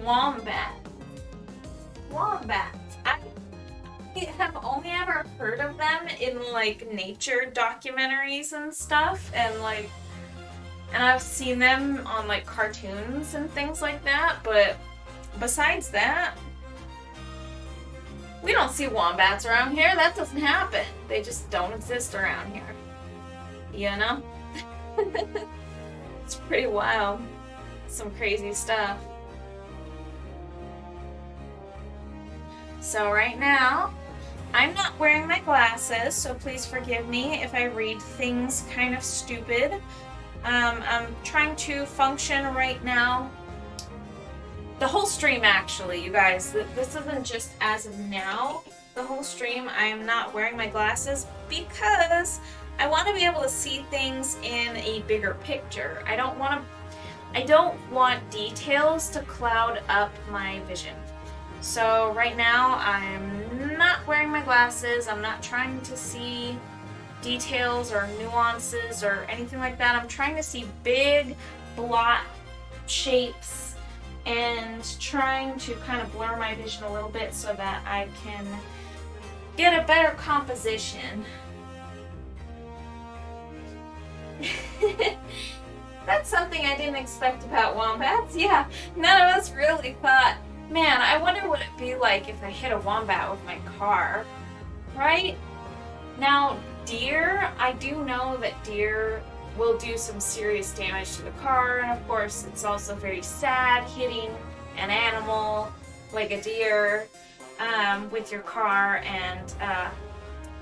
Wombat. Wombats. I have only ever heard of them in like nature documentaries and stuff, and I've seen them on like cartoons and things like that, but besides that, we don't see wombats around here. That doesn't happen. They just don't exist around here. You know? It's pretty wild. Some crazy stuff. So right now, I'm not wearing my glasses, so please forgive me if I read things kind of stupid. I'm trying to function right now. The whole stream, actually, you guys. This isn't just as of now. The whole stream, I am not wearing my glasses because I want to be able to see things in a bigger picture. I don't want details to cloud up my vision. So right now, I'm not wearing my glasses. I'm not trying to see details or nuances or anything like that. I'm trying to see big blot shapes and trying to kind of blur my vision a little bit so that I can get a better composition. That's something I didn't expect about wombats. Yeah, none of us really thought, man, I wonder what it'd be like if I hit a wombat with my car, right? Now, deer, I do know that deer will do some serious damage to the car, and of course it's also very sad hitting an animal like a deer with your car, and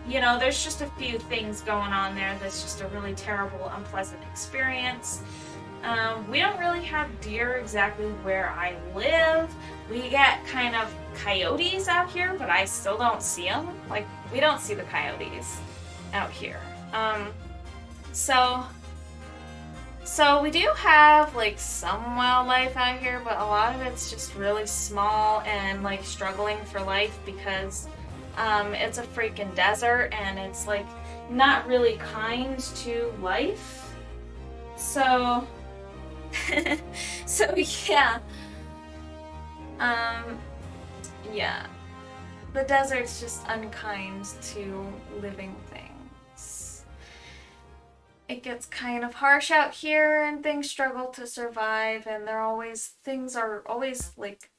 you know, there's just a few things going on there that's just a really terrible, unpleasant experience. We don't really have deer exactly where I live. We get kind of coyotes out here, but I still don't see them. Like, we don't see the coyotes out here. So we do have like some wildlife out here, but a lot of it's just really small and like struggling for life because it's a freaking desert and it's like not really kind to life. So yeah. Yeah. The desert's just unkind to living things. It gets kind of harsh out here and things struggle to survive, and things are always like,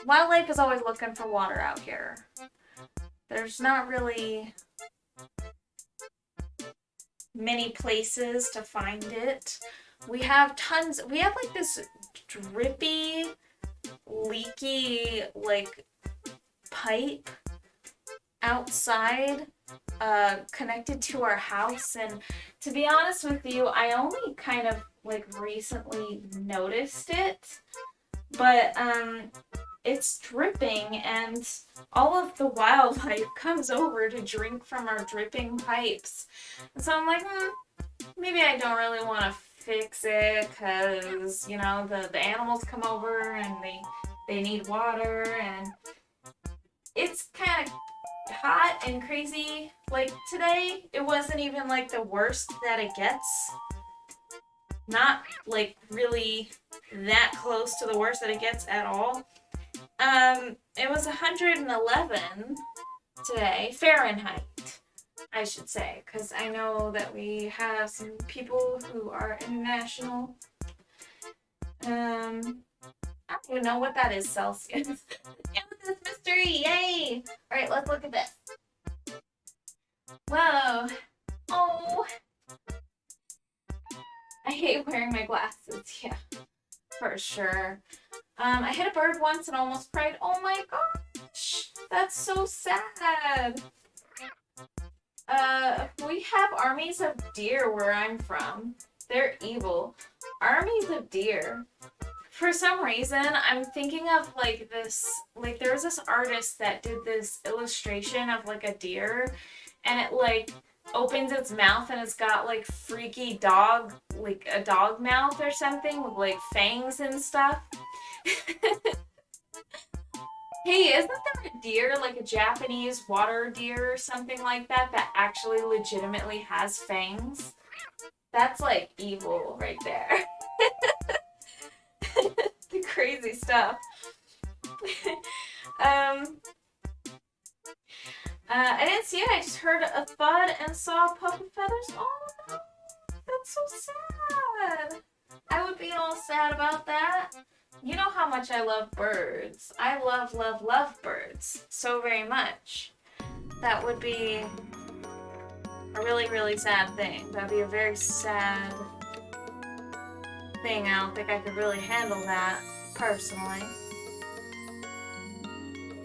wildlife is always looking for water out here. There's not really many places to find it. We have like this drippy, leaky, like, pipe outside connected to our house, and to be honest with you, I only kind of like recently noticed it, but it's dripping and all of the wildlife comes over to drink from our dripping pipes, and so I'm like, maybe I don't really want to fix it because, you know, the animals come over and they need water, and it's kind of hot and crazy. Like today, it wasn't even like the worst that it gets. Not like really that close to the worst that it gets at all. It was 111 today, Fahrenheit, I should say, because I know that we have some people who are international. I don't even know what that is, Celsius. This mystery, yay! Alright, let's look at this. Whoa. Oh. I hate wearing my glasses, yeah. For sure. I hit a bird once and almost cried. Oh my gosh! That's so sad. We have armies of deer where I'm from. They're evil. Armies of deer. For some reason, I'm thinking of like this, like there was this artist that did this illustration of like a deer, and it like opens its mouth and it's got like freaky dog, like a dog mouth or something with like fangs and stuff. Hey, isn't there a deer, like a Japanese water deer or something like that, that actually legitimately has fangs? That's like evil right there. The crazy stuff. um, I didn't see it. I just heard a thud and saw puppy feathers. Oh no, that's so sad. I would be all sad about that. You know how much I love birds. I love, love, love birds so very much. That would be a really, really sad thing. That'd be a very sad thing. I don't think I could really handle that personally.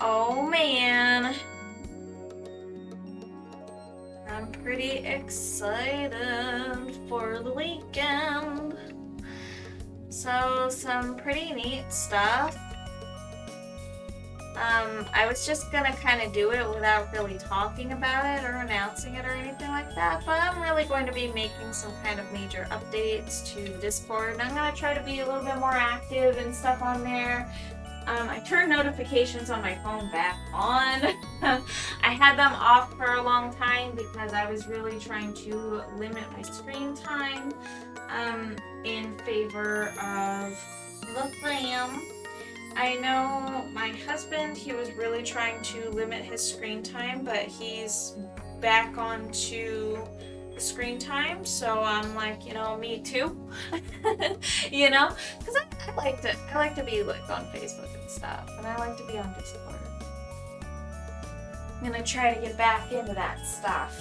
Oh man. I'm pretty excited for the weekend. So, some pretty neat stuff. I was just gonna kind of do it without really talking about it or announcing it or anything like that, but I'm really going to be making some kind of major updates to Discord, and I'm gonna try to be a little bit more active and stuff on there. I turned notifications on my phone back on. I had them off for a long time because I was really trying to limit my screen time in favor of the fam. I know my husband, he was really trying to limit his screen time, but he's back onto the screen time, so I'm like, you know, me too. You know, because I like to be like on Facebook and stuff, and I like to be on Discord. I'm gonna try to get back into that stuff.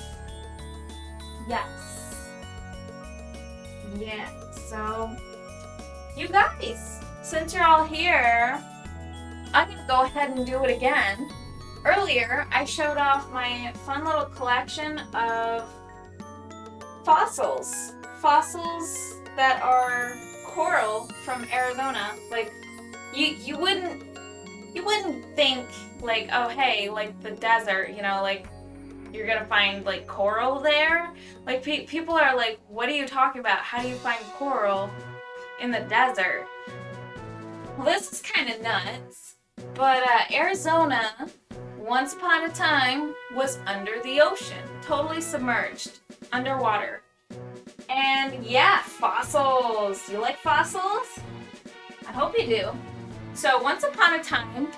Yes. Yeah, so you guys, since you're all here, I'm gonna go ahead and do it again. Earlier, I showed off my fun little collection of fossils. Fossils that are coral from Arizona. Like, you wouldn't think, like, oh hey, like the desert, you know, like you're gonna find like coral there. Like people are like, what are you talking about? How do you find coral in the desert? Well, this is kind of nuts, but Arizona, once upon a time, was under the ocean, totally submerged, underwater. And yeah, fossils. You like fossils? I hope you do. So once upon a time,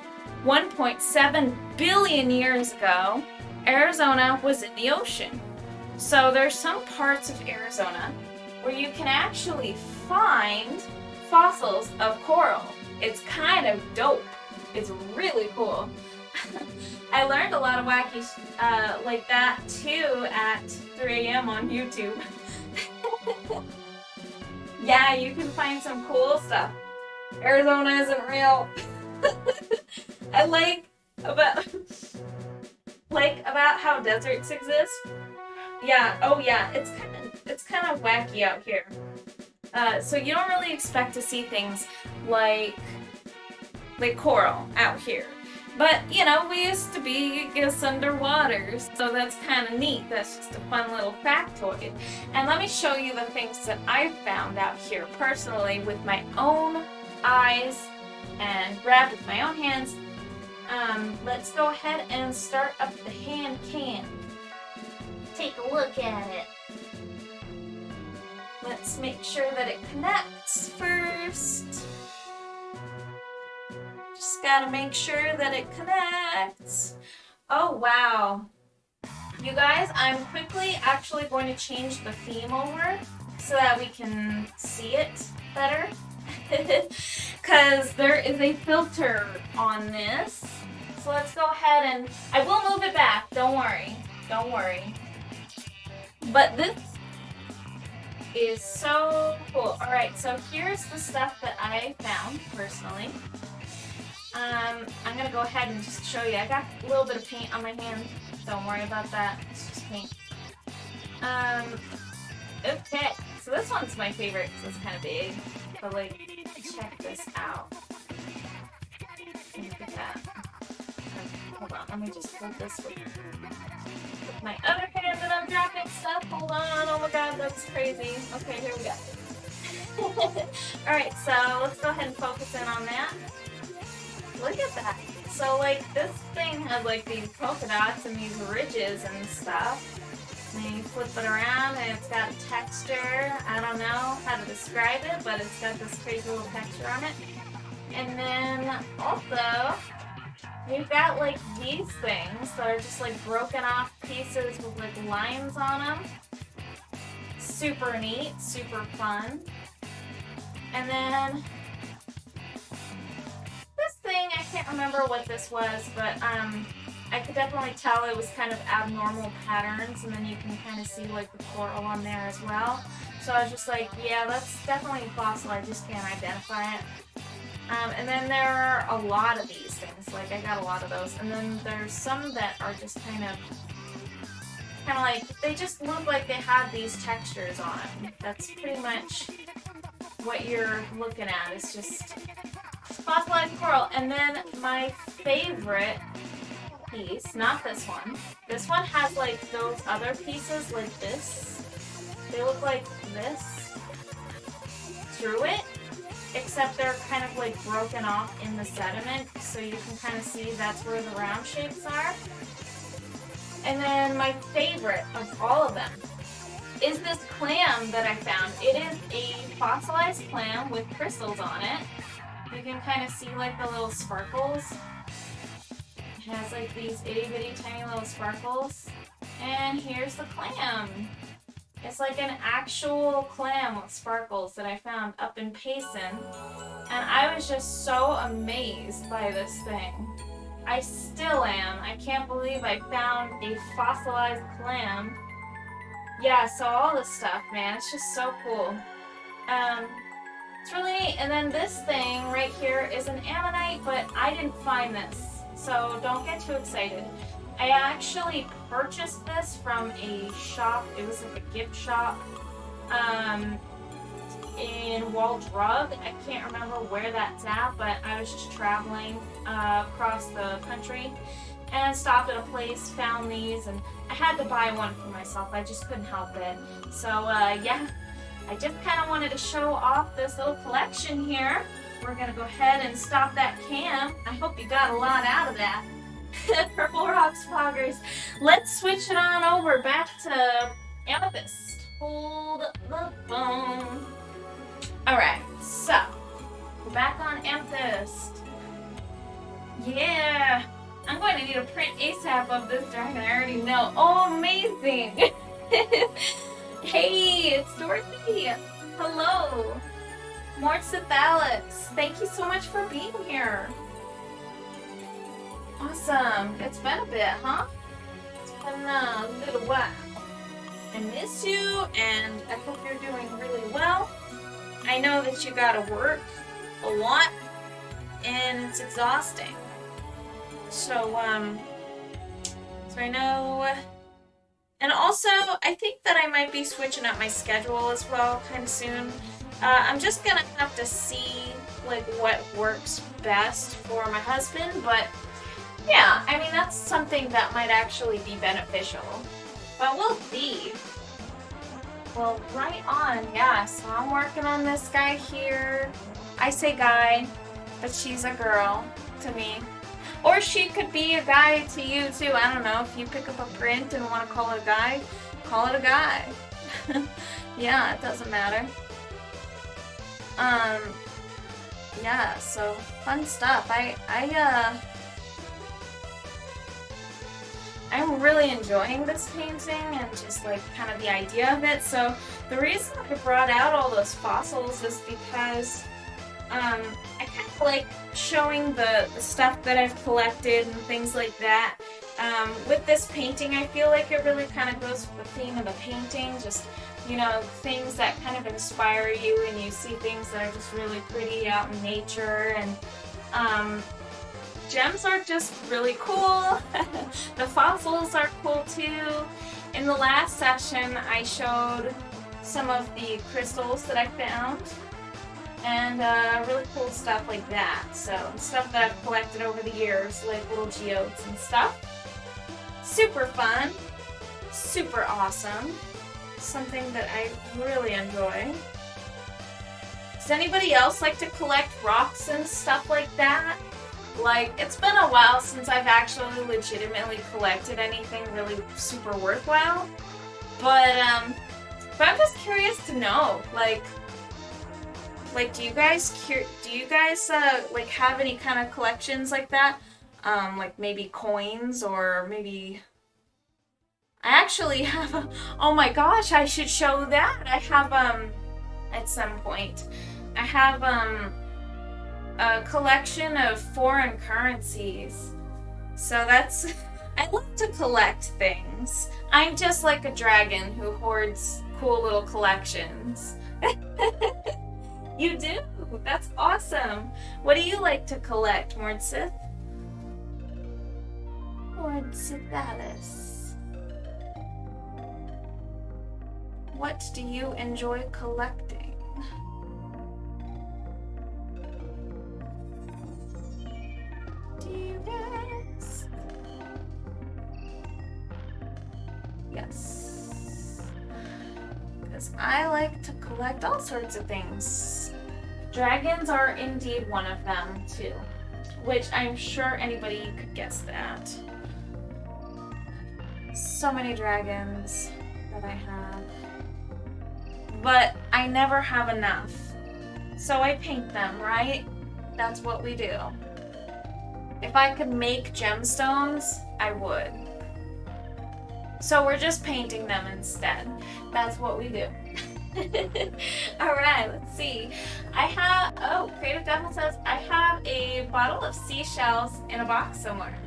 1.7 billion years ago, Arizona was in the ocean. So there's some parts of Arizona where you can actually find fossils of coral. It's kind of dope. It's really cool. I learned a lot of wacky like that too at 3 a.m. on YouTube. Yeah, you can find some cool stuff. Arizona isn't real. I like about how deserts exist. Yeah, oh yeah, it's kind of wacky out here. So you don't really expect to see things like coral out here. But, you know, we used to be, I guess, underwater, so that's kind of neat. That's just a fun little factoid. And let me show you the things that I've found out here personally with my own eyes and grabbed with my own hands. Let's go ahead and start up the hand cam. Take a look at it. Let's make sure that it connects first. Just gotta make sure that it connects. Oh, wow. You guys, I'm quickly actually going to change the theme over so that we can see it better. Because there is a filter on this. So let's go ahead and... I will move it back, don't worry. Don't worry. But this is so cool. Alright, so here's the stuff that I found personally. I'm gonna go ahead and just show you. I got a little bit of paint on my hand. Don't worry about that. It's just paint. Okay. So this one's my favorite because it's kind of big. But like, check this out. Look at that. Hold on. Let me just hold this with my other hand that I'm dropping stuff. Hold on. Oh my god, that's crazy. Okay, here we go. Alright, so let's go ahead and focus in on that. Look at that so like this thing has like these polka dots and these ridges and stuff. And then you flip it around and it's got texture. I don't know how to describe it, but it's got this crazy little texture on it. And then also, we've got like these things that are just like broken off pieces with like lines on them. Super neat, super fun. And then this thing, I can't remember what this was, but I could definitely tell it was kind of abnormal patterns, and then you can kind of see like the coral on there as well. So I was just like, yeah, that's definitely fossil, I just can't identify it. And then there are a lot of these things, like I got a lot of those, and then there's some that are just kind of like, they just look like they have these textures on them. That's pretty much what you're looking at. It's just fossilized coral. And then my favorite piece, not this one. This one has like those other pieces like this. They look like this through it, except they're kind of like broken off in the sediment, so you can kind of see that's where the round shapes are. And then my favorite of all of them is this clam that I found. It is a fossilized clam with crystals on it. You can kind of see like the little sparkles. It has like these itty bitty tiny little sparkles. And here's the clam. It's like an actual clam with sparkles that I found up in Payson. And I was just so amazed by this thing. I still am. I can't believe I found a fossilized clam. Yeah, so all this stuff, man, it's just so cool. It's really neat. And then this thing right here is an Ammonite, but I didn't find this, so don't get too excited. I actually purchased this from a shop. It was like a gift shop in Wall Drug. I can't remember where that's at, but I was just traveling across the country and stopped at a place, found these, and I had to buy one for myself. I just couldn't help it. So yeah, I just kind of wanted to show off this little collection here. We're gonna go ahead and stop that cam. I hope you got a lot out of that. Purple Rocks Foggers. Let's switch it on over back to Amethyst. Hold the phone. Alright, so we're back on Amethyst. Yeah, I'm going to need a print ASAP of this dragon, I already know. Oh, amazing! Hey, it's Dorothy! Hello! Mortsit Alex, thank you so much for being here. Awesome, it's been a bit, huh? It's been a little while. I miss you, and I hope you're doing really well. I know that you gotta work a lot, and it's exhausting. So I know, and also, I think that I might be switching up my schedule as well kind of soon. I'm just gonna have to see, like, what works best for my husband, but yeah, I mean, that's something that might actually be beneficial. But we'll see. Well, right on, yeah, so I'm working on this guy here. I say guy, but she's a girl to me. Or she could be a guy to you too, I don't know. If you pick up a print and want to call it a guy, call it a guy. Yeah, it doesn't matter. Yeah, so fun stuff. I'm really enjoying this painting and just like kind of the idea of it. So the reason I brought out all those fossils is because I kind of like showing the stuff that I've collected and things like that. With this painting, I feel like it really kind of goes with the theme of the painting. Just, you know, things that kind of inspire you, and you see things that are just really pretty out in nature, and gems are just really cool. The fossils are cool too. In the last session, I showed some of the crystals that I found, and really cool stuff like that. So, stuff that I've collected over the years, like little geodes and stuff. Super fun, super awesome. Something that I really enjoy. Does anybody else like to collect rocks and stuff like that? Like, it's been a while since I've actually legitimately collected anything really super worthwhile. But I'm just curious to know, like, do you guys like have any kind of collections like that? Like maybe coins or maybe I actually have a, oh my gosh, I should show that. I have at some point I have a collection of foreign currencies. So that's I love to collect things. I'm just like a dragon who hoards cool little collections. You do? That's awesome. What do you like to collect, Mordsith? Mordsithalis. What do you enjoy collecting? Do you guys? Yes. Because I like to collect all sorts of things. Dragons are indeed one of them, too. Which I'm sure anybody could guess that. So many dragons that I have. But I never have enough. So I paint them, right? That's what we do. If I could make gemstones, I would. So we're just painting them instead. That's what we do. Alright, let's see. I have, oh, Creative Devil says, I have a bottle of seashells in a box somewhere.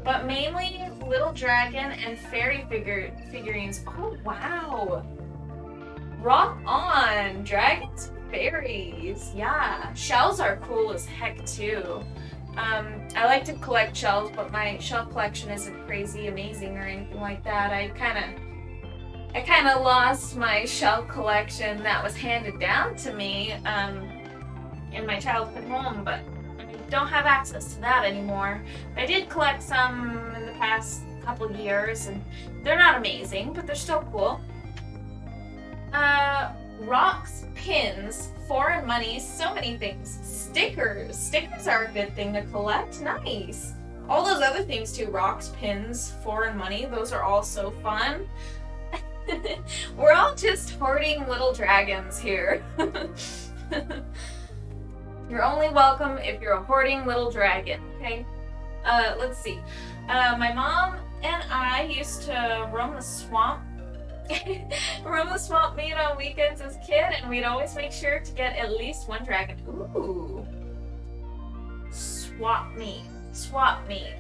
But mainly little dragon and fairy figurines. Oh, wow. Rock on. Dragons, fairies. Yeah. Shells are cool as heck, too. I like to collect shells, but my shell collection isn't crazy amazing or anything like that. I kind of lost my shell collection that was handed down to me in my childhood home, but I don't have access to that anymore. But I did collect some in the past couple years, and they're not amazing, but they're still cool. Rocks, pins, foreign money, so many things. Stickers. Stickers are a good thing to collect. Nice. All those other things too. Rocks, pins, foreign money. Those are all so fun. We're all just hoarding little dragons here. You're only welcome if you're a hoarding little dragon, okay? Let's see. My mom and I used to roam the swamp. Roam the swamp meet on weekends as a kid, and we'd always make sure to get at least one dragon. Ooh. Swap meet. Swap meet.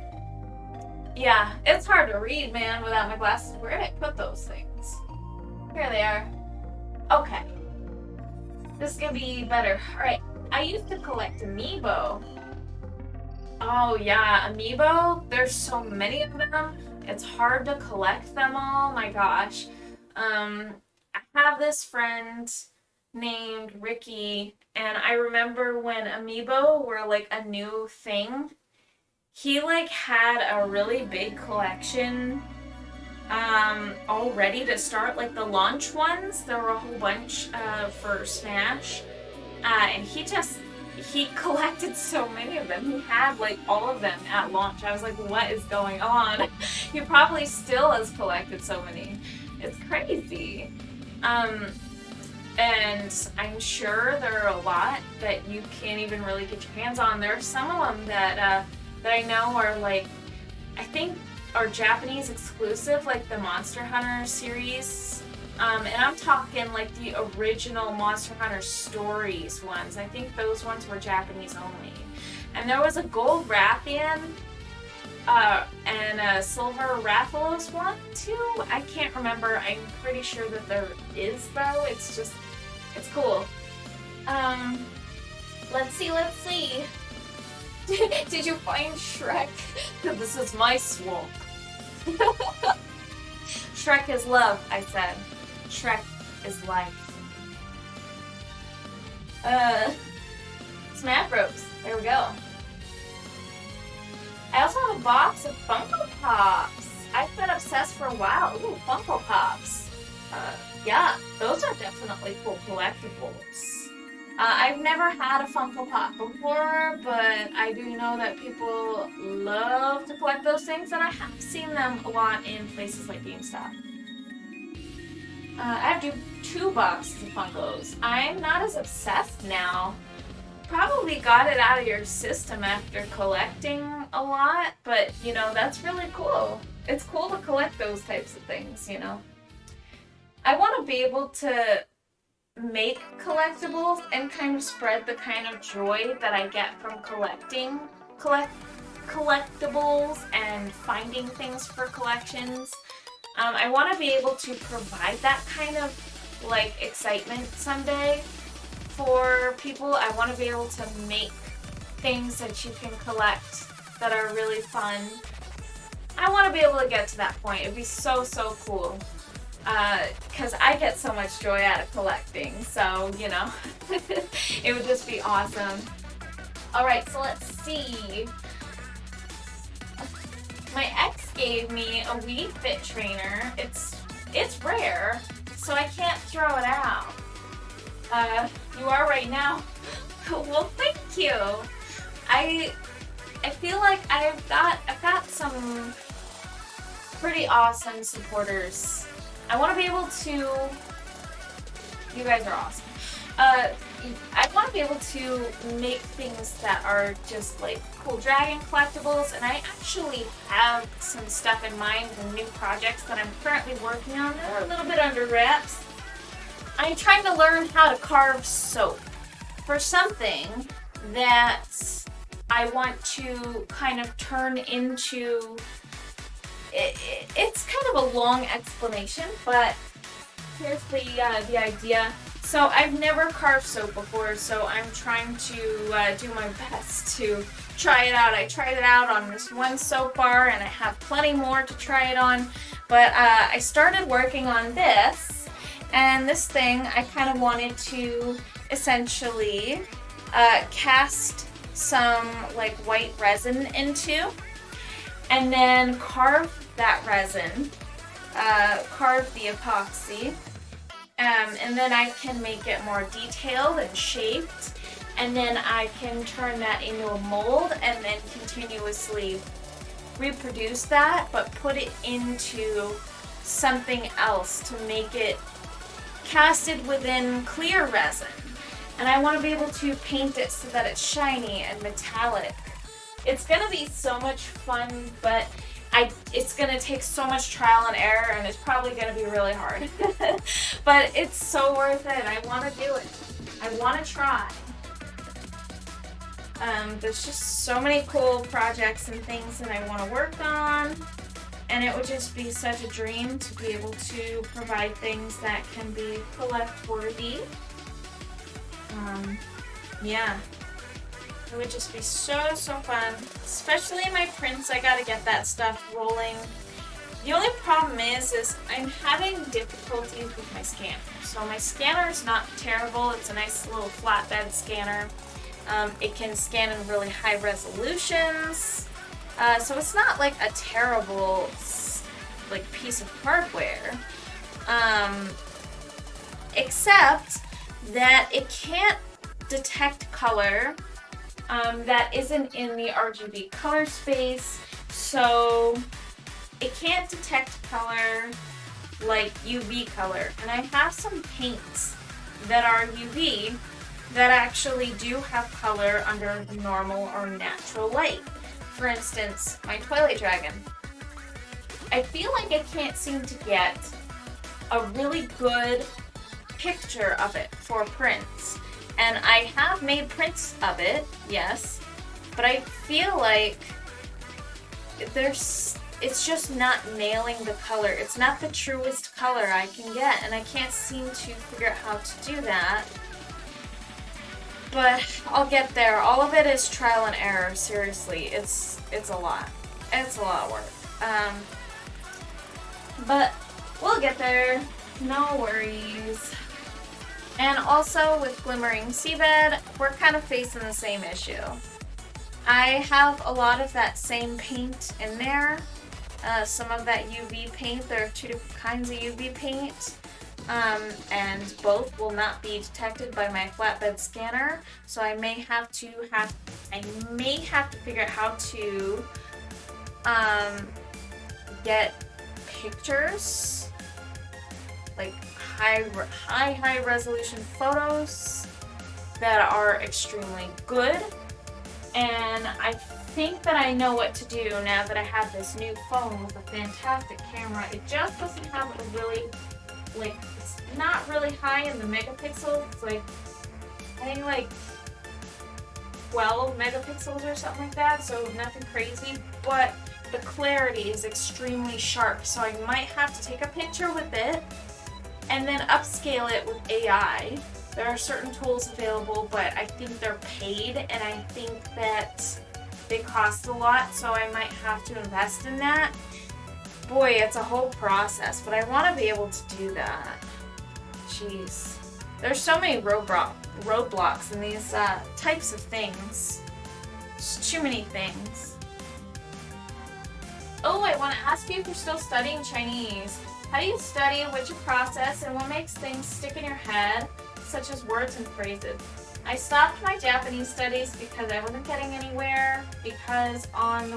Yeah, it's hard to read, man, without my glasses. Where did I put those things? Here they are. Okay. This is gonna be better. Alright, I used to collect amiibo. Oh yeah, amiibo. There's so many of them. It's hard to collect them all. My gosh. I have this friend named Ricky, and I remember when amiibo were like a new thing. He like had a really big collection all ready to start, like the launch ones. There were a whole bunch for Smash, and he collected so many of them. He had like all of them at launch. I was like, what is going on? He probably still has collected so many. It's crazy. And I'm sure there are a lot that you can't even really get your hands on. There are some of them that I know are like, I think are Japanese exclusive, like the Monster Hunter series. And I'm talking like the original Monster Hunter Stories ones. I think those ones were Japanese only. And there was a gold Rathian and a silver Rathalos one too. I can't remember. I'm pretty sure that there is though. It's cool. Let's see. Did you find Shrek? This is my swamp. Shrek is love, I said. Shrek is life. Snap ropes. There we go. I also have a box of Funko Pops. I've been obsessed for a while. Ooh, Funko Pops. Yeah, those are definitely cool collectibles. I've never had a Funko Pop before, but I do know that people love to collect those things, and I have seen them a lot in places like GameStop. I have two boxes of Funkos. I'm not as obsessed now. Probably got it out of your system after collecting a lot, but you know, that's really cool. It's cool to collect those types of things, you know. I want to be able to make collectibles and kind of spread the kind of joy that I get from collectibles and finding things for collections. I want to be able to provide that kind of like excitement someday for people. I want to be able to make things that you can collect that are really fun. I want to be able to get to that point. It'd be so cool. Because I get so much joy out of collecting, so, you know, it would just be awesome. Alright, so let's see. My ex gave me a WIP Fit trainer. It's rare, so I can't throw it out. You are right now. Well, thank you. I feel like I've got some pretty awesome supporters. I want to be able to. You guys are awesome. I want to be able to make things that are just like cool dragon collectibles, and I actually have some stuff in mind and new projects that I'm currently working on that are a little bit under wraps. I'm trying to learn how to carve soap for something that I want to kind of turn into. It's kind of a long explanation, but here's the idea. So I've never carved soap before, so I'm trying to do my best to try it out. I tried it out on this one soap bar, and I have plenty more to try it on. But I started working on this, and this thing I kind of wanted to essentially cast some like white resin into, and then carve that resin, carve the epoxy, and then I can make it more detailed and shaped, and then I can turn that into a mold and then continuously reproduce that, but put it into something else to make it casted within clear resin. And I want to be able to paint it so that it's shiny and metallic. It's going to be so much fun, but it's going to take so much trial and error, and it's probably going to be really hard. But it's so worth it. I want to do it. I want to try. There's just so many cool projects and things that I want to work on, and it would just be such a dream to be able to provide things that can be collect-worthy. Yeah. It would just be so fun, especially my prints. I gotta get that stuff rolling. The only problem is I'm having difficulties with my scanner. So my scanner is not terrible. It's a nice little flatbed scanner. It can scan in really high resolutions. So it's not like a terrible like piece of hardware. Except that it can't detect color that isn't in the RGB color space, so it can't detect color like UV color. And I have some paints that are UV that actually do have color under normal or natural light. For instance, my Twilight Dragon. I feel like I can't seem to get a really good picture of it for prints. And I have made prints of it, yes, but I feel like it's just not nailing the color. It's not the truest color I can get, and I can't seem to figure out how to do that. But I'll get there. All of it is trial and error, seriously. It's a lot. It's a lot of work. But we'll get there. No worries. And also with Glimmering Seabed, we're kind of facing the same issue. I have a lot of that same paint in there. Some of that UV paint. There are two different kinds of UV paint. and both will not be detected by my flatbed scanner. So I may have to figure out how to get pictures, like high resolution photos that are extremely good. And I think that I know what to do now that I have this new phone with a fantastic camera. It just doesn't have a really, like, it's not really high in the megapixels. It's like, I think like 12 megapixels or something like that, so nothing crazy, but the clarity is extremely sharp, so I might have to take a picture with it and then upscale it with AI. There are certain tools available, but I think they're paid, and I think that they cost a lot, so I might have to invest in that. Boy, it's a whole process, but I want to be able to do that. Jeez. There's so many roadblocks in these types of things. There's too many things. Oh, I want to ask you if you're still studying Chinese. How do you study, what's your process, and what makes things stick in your head, such as words and phrases? I stopped my Japanese studies because I wasn't getting anywhere, because of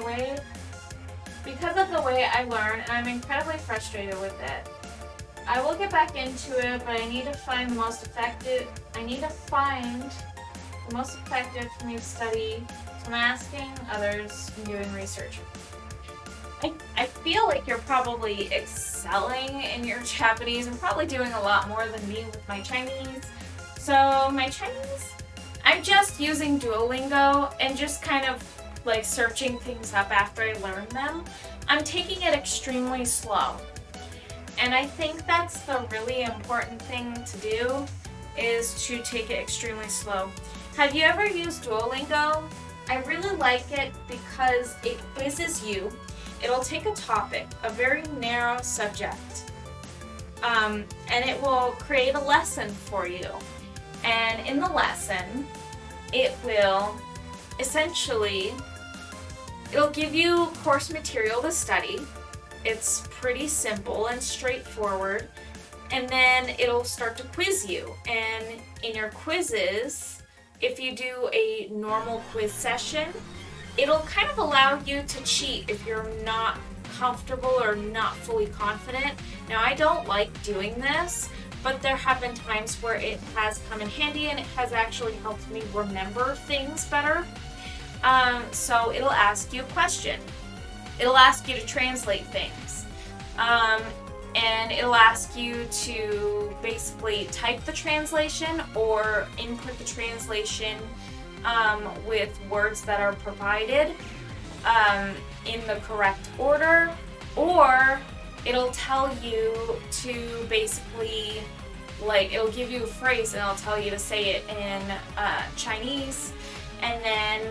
the way I learn, and I'm incredibly frustrated with it. I will get back into it, but I need to find the most effective for me to study, so I'm asking others and doing research. I feel like you're probably excelling in your Japanese and probably doing a lot more than me with my Chinese. So my Chinese, I'm just using Duolingo and just kind of like searching things up after I learn them. I'm taking it extremely slow. And I think that's the really important thing to do, is to take it extremely slow. Have you ever used Duolingo? I really like it because it quizzes you. It'll take a topic, a very narrow subject, and it will create a lesson for you. And in the lesson, it will essentially, it'll give you course material to study. It's pretty simple and straightforward. And then it'll start to quiz you. And in your quizzes, if you do a normal quiz session, it'll kind of allow you to cheat if you're not comfortable or not fully confident. Now, I don't like doing this, but there have been times where it has come in handy and it has actually helped me remember things better. So it'll ask you a question. It'll ask you to translate things. And it'll ask you to basically type the translation or input the translation with words that are provided in the correct order, or it'll tell you to basically, like, it'll give you a phrase and it'll tell you to say it in Chinese, and then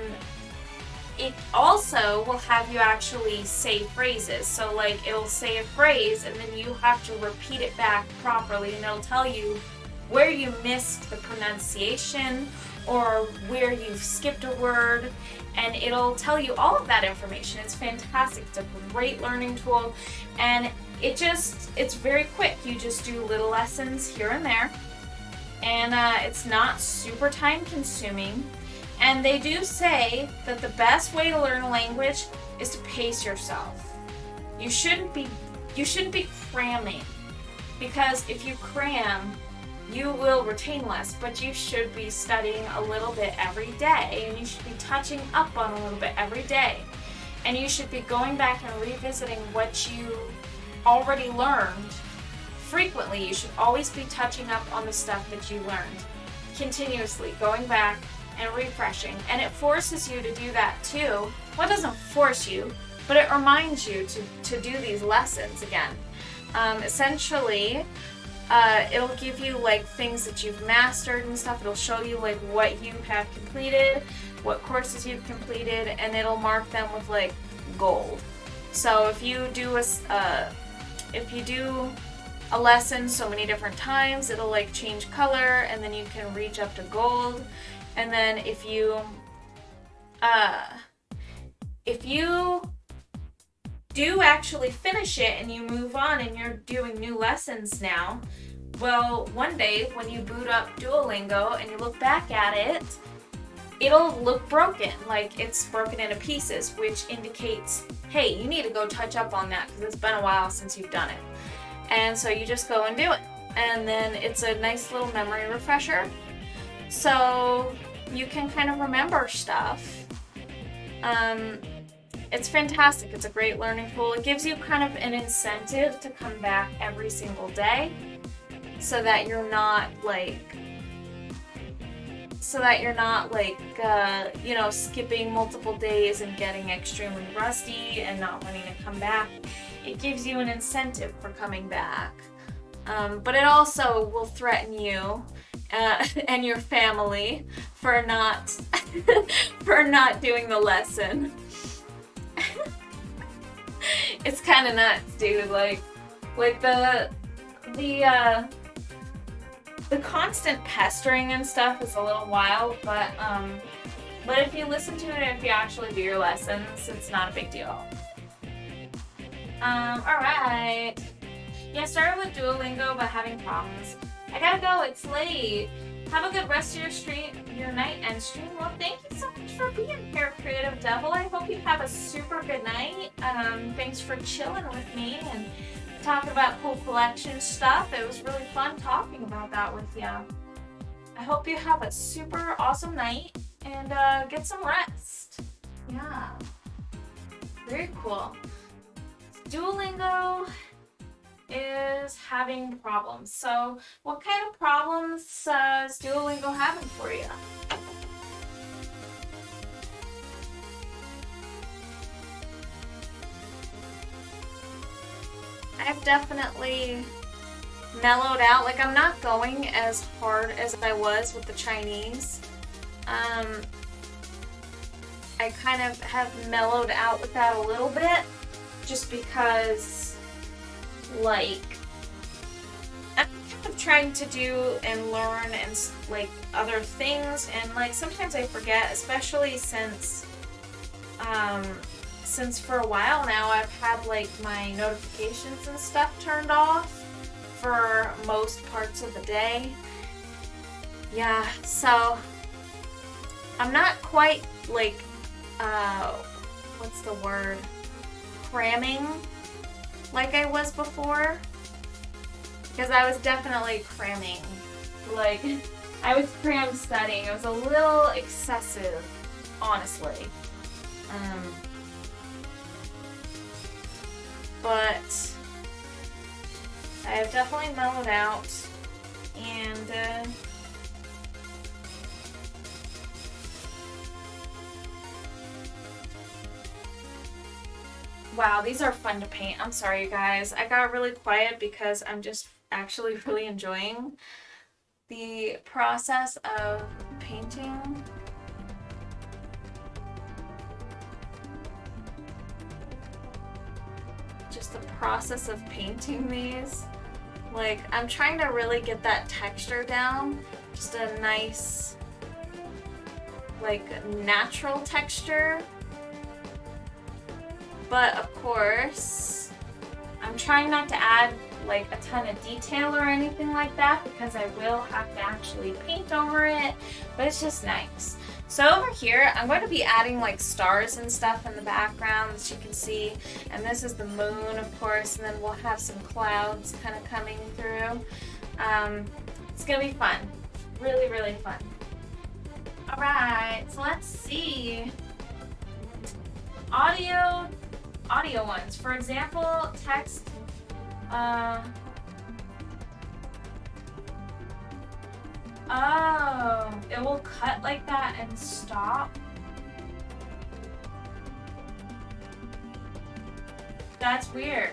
it also will have you actually say phrases. So like, it'll say a phrase and then you have to repeat it back properly, and it'll tell you where you missed the pronunciation or where you've skipped a word, and it'll tell you all of that information. It's fantastic. It's a great learning tool, and it's very quick. You just do little lessons here and there, and it's not super time consuming. And they do say that the best way to learn a language is to pace yourself. You shouldn't be cramming, because if you cram, you will retain less, but you should be studying a little bit every day, and you should be touching up on a little bit every day. And you should be going back and revisiting what you already learned frequently. You should always be touching up on the stuff that you learned, continuously going back and refreshing. And it forces you to do that too. Well, it doesn't force you, but it reminds you to do these lessons again. Essentially, it'll give you like things that you've mastered and stuff. It'll show you like what you have completed, what courses you've completed, and it'll mark them with like gold. So if you do a lesson so many different times, it'll like change color, and then you can reach up to gold. And then if you do actually finish it and you move on and you're doing new lessons now, Well, one day when you boot up Duolingo and you look back at it, it'll look broken, like it's broken into pieces, which indicates, hey, you need to go touch up on that because it's been a while since you've done it. And so you just go and do it. And then it's a nice little memory refresher. So you can kind of remember stuff. It's fantastic. It's a great learning tool. It gives you kind of an incentive to come back every single day so that you're not like, you know, skipping multiple days and getting extremely rusty and not wanting to come back. It gives you an incentive for coming back. But it also will threaten you and your family for not for not doing the lesson. It's kind of nuts, dude. Like the constant pestering and stuff is a little wild, but if you listen to it and if you actually do your lessons, it's not a big deal. Alright. Yeah, I started with Duolingo but having problems. I gotta go, it's late. Have a good rest of your night and stream. Well, thank you so much for being here, Creative Devil. I hope you have a super good night. Thanks for chilling with me and talking about cool collection stuff. It was really fun talking about that with you. I hope you have a super awesome night and get some rest. Yeah. Very cool. Duolingo is having problems. So what kind of problems is Duolingo having for you? I've definitely mellowed out. Like, I'm not going as hard as I was with the Chinese. I kind of have mellowed out with that a little bit just because, like, I'm kind of trying to do and learn and, like, other things, and, like, sometimes I forget, especially since for a while now I've had, like, my notifications and stuff turned off for most parts of the day. Yeah, so I'm not quite, like, what's the word? Cramming like I was before. Because I was definitely cramming. Like, I was cram studying. It was a little excessive, honestly. But I have definitely mellowed out, and wow, these are fun to paint. I'm sorry, you guys. I got really quiet because I'm just actually really enjoying the process of painting. Just the process of painting these. Like, I'm trying to really get that texture down. Just a nice, like, natural texture. But of course, I'm trying not to add like a ton of detail or anything like that because I will have to actually paint over it, but it's just nice. So over here, I'm going to be adding like stars and stuff in the background that you can see, and this is the moon, of course, and then we'll have some clouds kind of coming through. It's gonna be fun, really, really fun. All right, so let's see. Audio ones. For example, text. Oh, it will cut like that and stop. That's weird.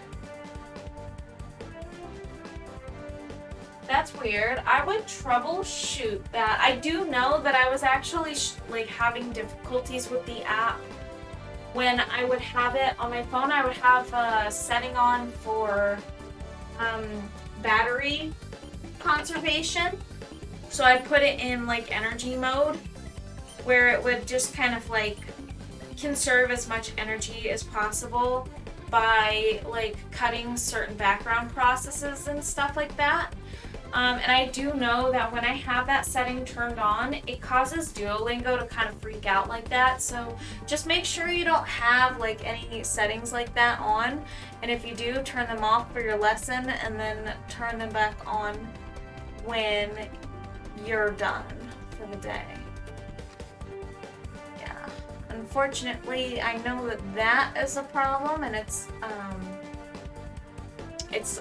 That's weird. I would troubleshoot that. I do know that I was actually like having difficulties with the app. When I would have it on my phone, I would have a setting on for battery conservation. So I'd put it in like energy mode, where it would just kind of like conserve as much energy as possible by like cutting certain background processes and stuff like that. And I do know that when I have that setting turned on, it causes Duolingo to kind of freak out like that. So just make sure you don't have like any settings like that on. And if you do, turn them off for your lesson and then turn them back on when you're done for the day. Yeah. Unfortunately, I know that that is a problem, and it's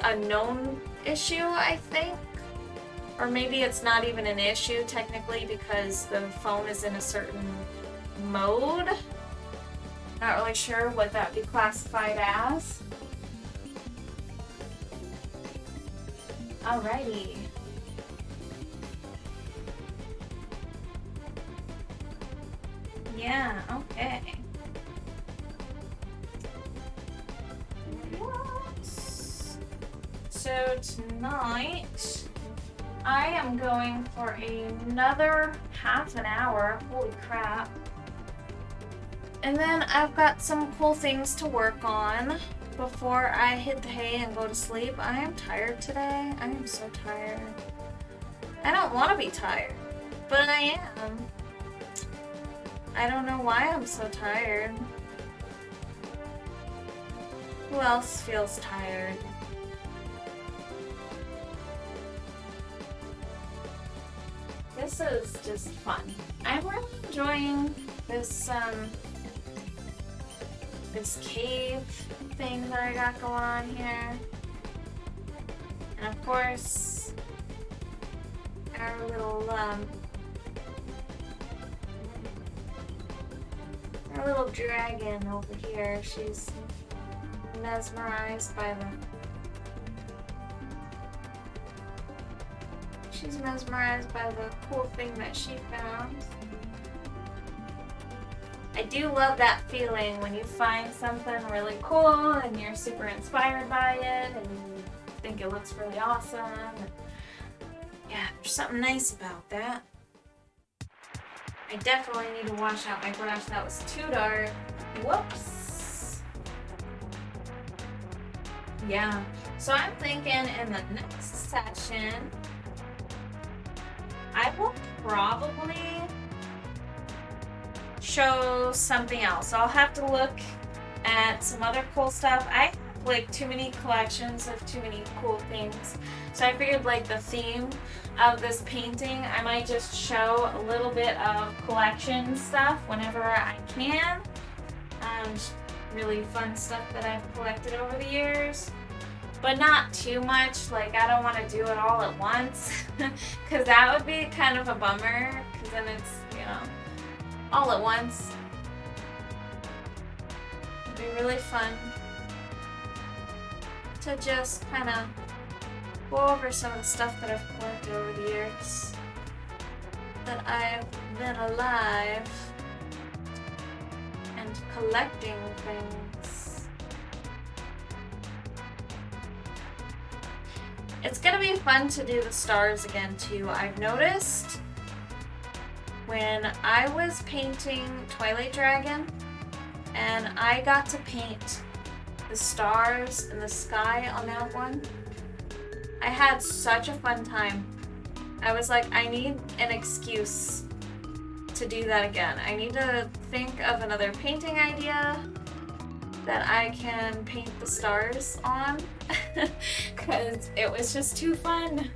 a known issue, I think. Or maybe it's not even an issue technically because the phone is in a certain mode. Not really sure what that would be classified as. Alrighty. Yeah, okay. So tonight, I am going for another half an hour. Holy crap. And then I've got some cool things to work on before I hit the hay and go to sleep. I am tired today. I am so tired. I don't want to be tired, but I am. I don't know why I'm so tired. Who else feels tired? This is just fun. I'm really enjoying this this cave thing that I got going on here. And of course, our little dragon over here. She's mesmerized by the cool thing that she found. I do love that feeling when you find something really cool and you're super inspired by it and you think it looks really awesome. Yeah, there's something nice about that. I definitely need to wash out my brush. That was too dark. Whoops. Yeah, so I'm thinking in the next session, I will probably show something else. I'll have to look at some other cool stuff. I have like too many collections of too many cool things. So I figured like the theme of this painting, I might just show a little bit of collection stuff whenever I can. Really fun stuff that I've collected over the years. But not too much, like I don't want to do it all at once because that would be kind of a bummer because then it's, you know, all at once. It'd be really fun to just kind of go over some of the stuff that I've collected over the years that I've been alive and collecting things. It's gonna be fun to do the stars again too. I've noticed when I was painting Twilight Dragon and I got to paint the stars in the sky on that one, I had such a fun time. I was like, I need an excuse to do that again. I need to think of another painting idea that I can paint the stars on because it was just too fun.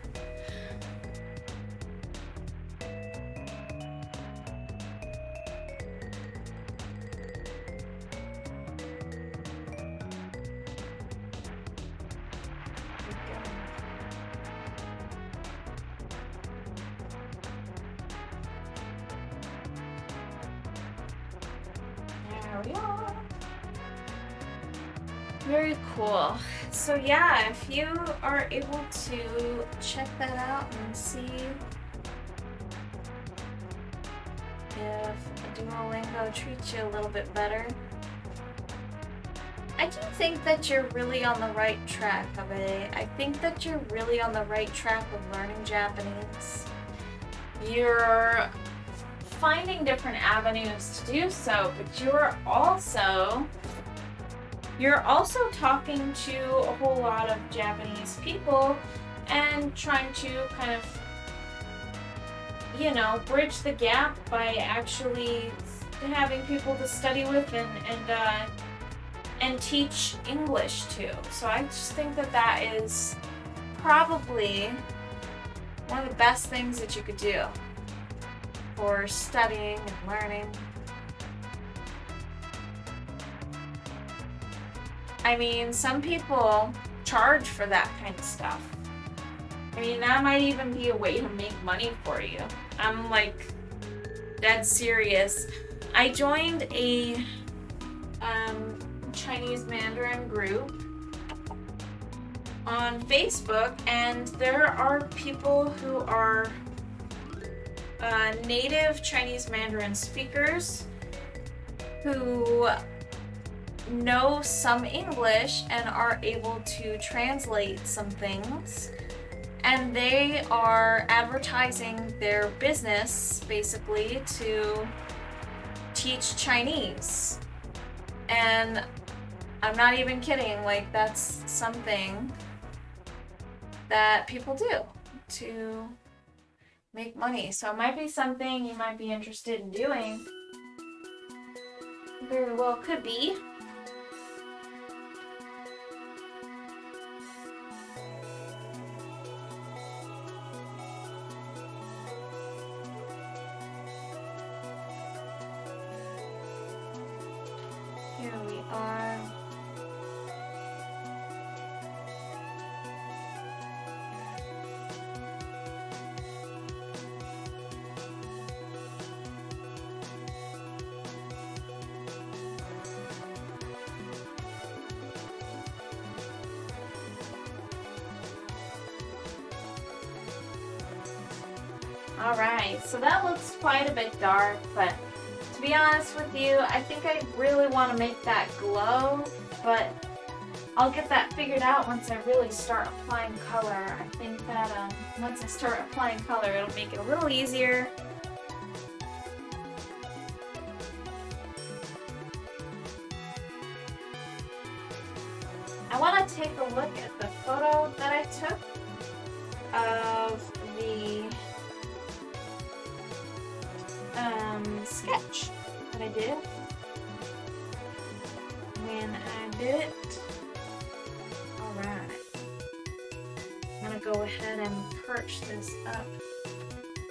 There we are. Very cool. So yeah, if you are able to check that out and see if Duolingo treats you a little bit better, I do think that you're really on the right track, Abe. I think that you're really on the right track with learning Japanese. You're finding different avenues to do so, but you're also talking to a whole lot of Japanese people and trying to kind of, you know, bridge the gap by actually having people to study with and teach English to. So I just think that that is probably one of the best things that you could do for studying and learning. I mean, some people charge for that kind of stuff. I mean, that might even be a way to make money for you. I'm like dead serious. I joined a Chinese Mandarin group on Facebook, and there are people who are native Chinese Mandarin speakers who know some English and are able to translate some things, and they are advertising their business basically to teach Chinese. And I'm not even kidding, like that's something that people do to make money. So it might be something you might be interested in doing. Very well could be. Here we are. Alright, so that looks quite a bit dark, but to be honest with you, I think I really want to make that glow, but I'll get that figured out once I really start applying color. I think that once I start applying color, it'll make it a little easier. I want to take a look at the photo that I took of the sketch that I did when I did it. Alright. I'm gonna go ahead and perch this up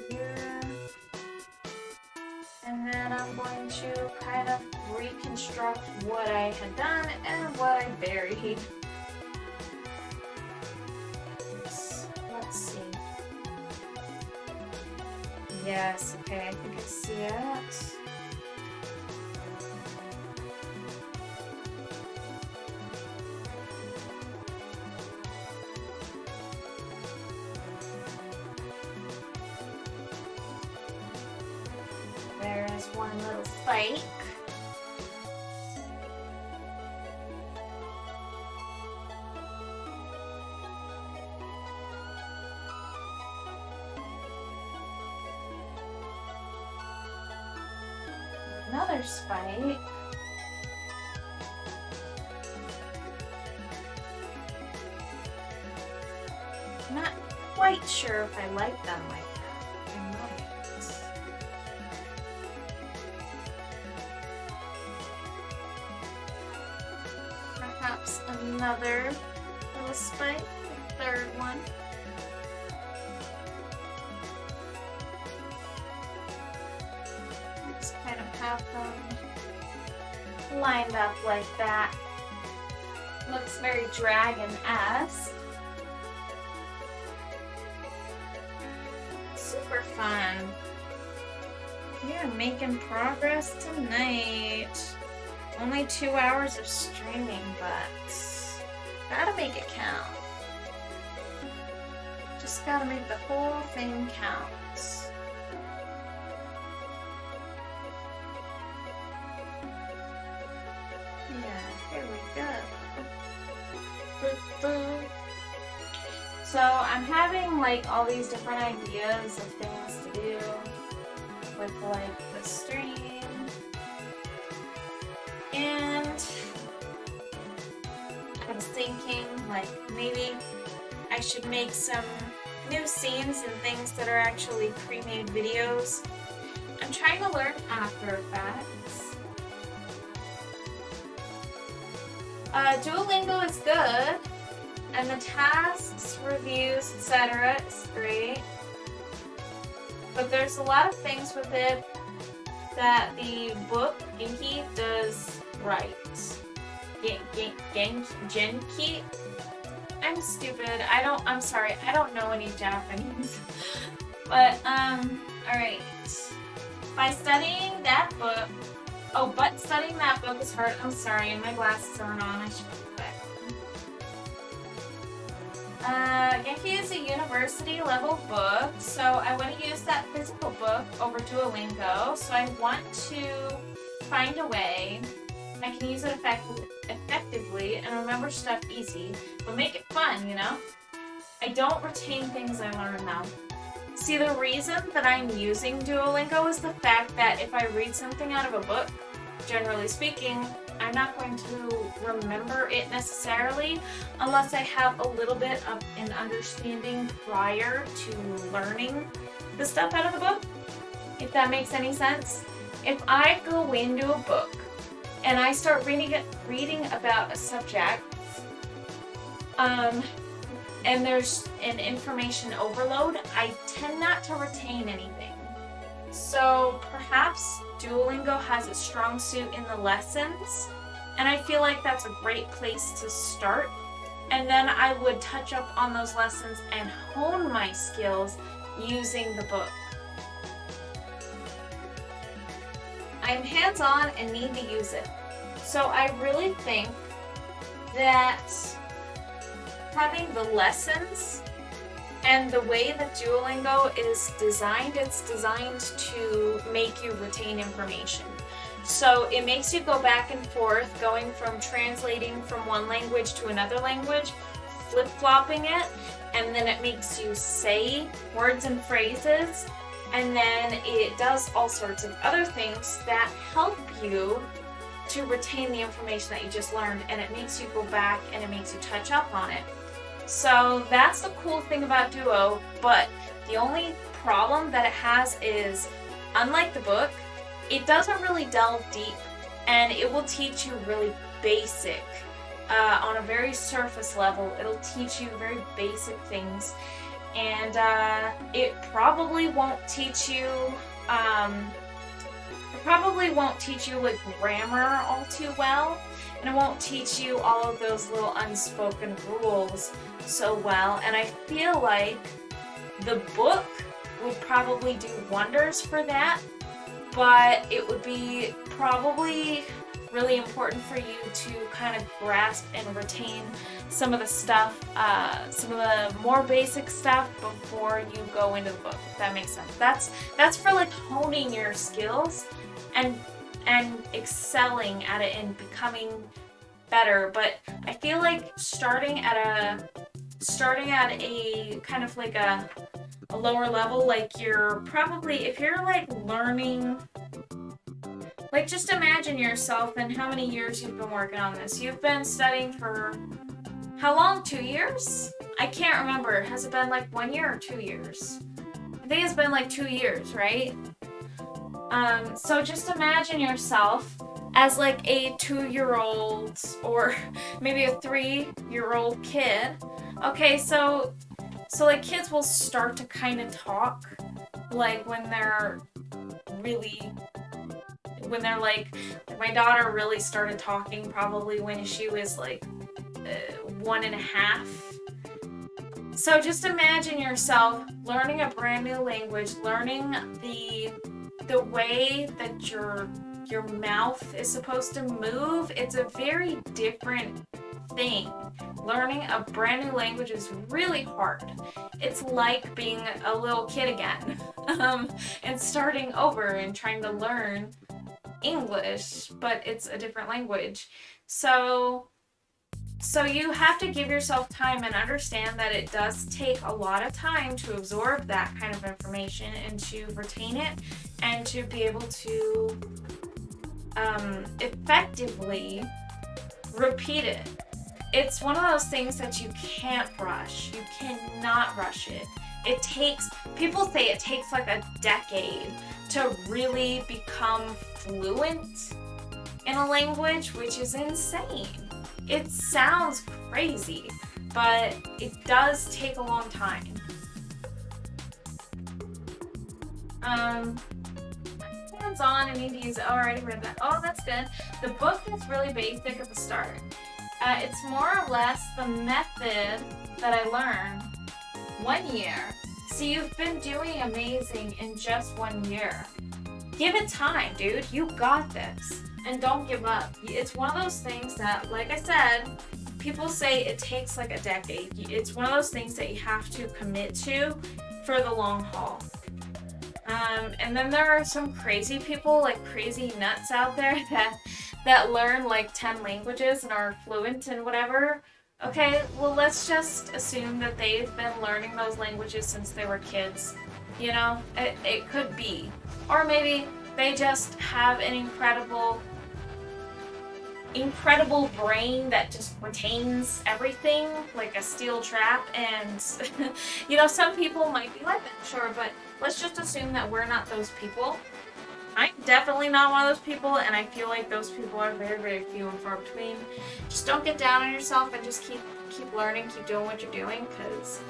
here. And then I'm going to kind of reconstruct what I had done and what I buried. Let's see. Yes, okay, I think I see it. There is one little spike. Another spike. Not quite sure if I like them like that. I might. Perhaps another little spike, the third one. Just kind of have them lined up like that. Looks very dragon-esque. Super fun. We are making progress tonight. Only 2 hours of streaming, but gotta make it count. Just gotta make the whole thing count. Yeah, here we go. So I'm having like all these different ideas of things to do with like the stream. And I was thinking, like, maybe I I should make some new scenes and things that are actually pre-made videos. I'm trying to learn After Effects. Duolingo is good, and the tasks, reviews, etc. is great. But there's a lot of things with it that the book, Genki, does right. Genki? I'm stupid. I'm sorry. I don't know any Japanese. But, alright. By studying that book... Oh, but studying that book is hard. I'm sorry. My glasses aren't on. I should put them back. Genki is a university level book, so I want to use that physical book over Duolingo. So I want to find a way I can use it effectively and remember stuff easy, but make it fun, you know? I don't retain things I learn now. See, the reason that I'm using Duolingo is the fact that if I read something out of a book, generally speaking, I'm not going to remember it necessarily unless I have a little bit of an understanding prior to learning the stuff out of the book, if that makes any sense. If I go into a book and I start reading about a subject, and there's an information overload, I tend not to retain anything. So perhaps Duolingo has its strong suit in the lessons, and I feel like that's a great place to start. And then I would touch up on those lessons and hone my skills using the book. I'm hands-on and need to use it. So I really think that having the lessons and the way that Duolingo is designed, it's designed to make you retain information. So it makes you go back and forth, going from translating from one language to another language, flip-flopping it, and then it makes you say words and phrases, and then it does all sorts of other things that help you to retain the information that you just learned, and it makes you go back and it makes you touch up on it. So that's the cool thing about Duo, but the only problem that it has is, unlike the book, it doesn't really delve deep, and it will teach you really basic, on a very surface level. It'll teach you very basic things, and it probably won't teach you like grammar all too well, and it won't teach you all of those little unspoken rules so well. And I feel like the book would probably do wonders for that, but it would be probably really important for you to kind of grasp and retain some of the stuff, some of the more basic stuff before you go into the book, if that makes sense. That's for like honing your skills and excelling at it and becoming better. But I feel like starting at a kind of like a lower level, like you're probably, if you're like learning, like just imagine yourself and how many years you've been working on this. You've been studying for how long? 2 years? I can't remember. Has it been like 1 year or 2 years? I think it's been like 2 years, right? So just imagine yourself as like a 2-year-old or maybe a 3-year-old kid. Okay, so like kids will start to kind of talk like when they're like my daughter really started talking probably when she was like 1.5. So just imagine yourself learning a brand new language, learning the way that your mouth is supposed to move. It's a very different thing. Learning a brand new language is really hard. It's like being a little kid again, and starting over and trying to learn English, but it's a different language. So you have to give yourself time and understand that it does take a lot of time to absorb that kind of information and to retain it and to be able to effectively repeat it. it's one of those things that you can't rush. You cannot rush it. It takes, people say it takes like a decade to really become fluent in a language, which is insane. It sounds crazy, but it does take a long time. Hands-on, I need to use it. Oh, I already read that. Oh, that's good. The book is really basic at the start. It's more or less the method that I learned 1 year. So you've been doing amazing in just 1 year. Give it time, dude. You got this. And don't give up. It's one of those things that, like I said, people say it takes like a decade. It's one of those things that you have to commit to for the long haul. And then there are some crazy people, like crazy nuts out there that learn like 10 languages and are fluent in whatever. Okay, well, let's just assume that they've been learning those languages since they were kids. You know, it could be. Or maybe they just have an incredible brain that just retains everything like a steel trap. And, you know, some people might be like that, sure, but let's just assume that we're not those people. I'm definitely not one of those people, and I feel like those people are very, very few and far between. Just don't get down on yourself and just keep learning, keep doing what you're doing, because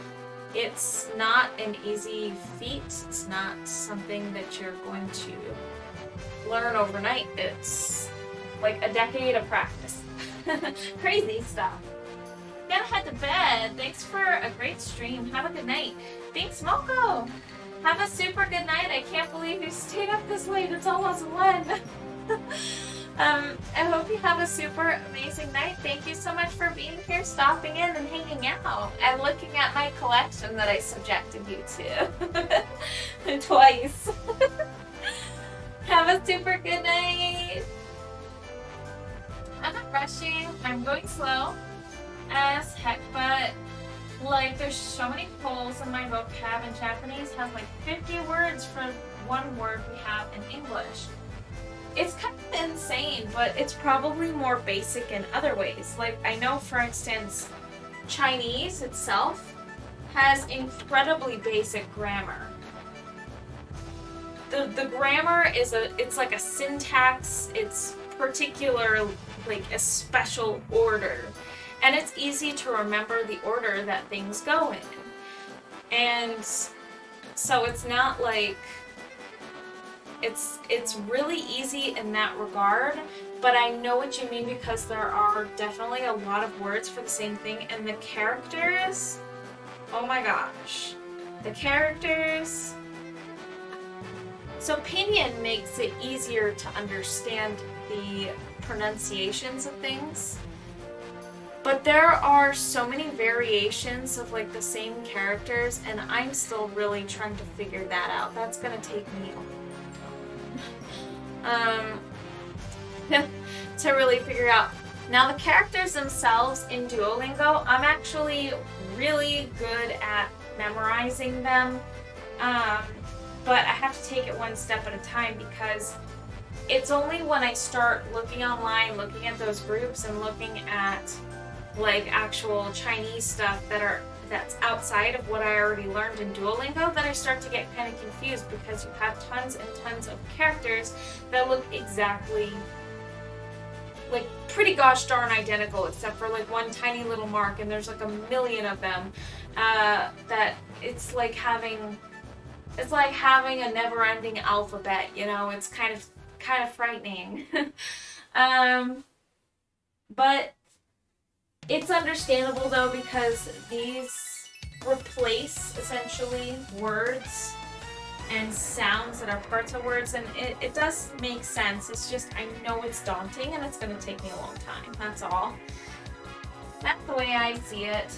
it's not an easy feat. It's not something that you're going to learn overnight. It's like a decade of practice. Crazy stuff. Gotta head to bed. Thanks for a great stream. Have a good night. Thanks, Moko. Have a super good night. I can't believe you stayed up this late. It's almost 1. I hope you have a super amazing night. Thank you so much for being here, stopping in and hanging out, and looking at my collection that I subjected you to. Twice. Have a super good night. I'm not rushing. I'm going slow as heck, but like, there's so many polls in my vocab, and Japanese has like 50 words for one word we have in English. It's kind of insane, but it's probably more basic in other ways. Like, I know, for instance, Chinese itself has incredibly basic grammar. The grammar is it's like a syntax, it's particular, like a special order. And it's easy to remember the order that things go in. And so it's not like, it's really easy in that regard, but I know what you mean, because there are definitely a lot of words for the same thing, and the characters, oh my gosh. The characters. So Pinyin makes it easier to understand the pronunciations of things. But there are so many variations of like the same characters, and I'm still really trying to figure that out. That's gonna take me to really figure out. Now, the characters themselves in Duolingo, I'm actually really good at memorizing them, but I have to take it one step at a time, because it's only when I start looking online, looking at those groups and looking at like actual Chinese stuff that's outside of what I already learned in Duolingo that I start to get kind of confused, because you have tons and tons of characters that look exactly like pretty gosh darn identical, except for like one tiny little mark, and there's like a million of them. That it's like having a never-ending alphabet, you know. It's kind of frightening. But it's understandable though, because these replace essentially words and sounds that are parts of words, and it does make sense. It's just, I know it's daunting and it's going to take me a long time. That's all. That's the way I see it.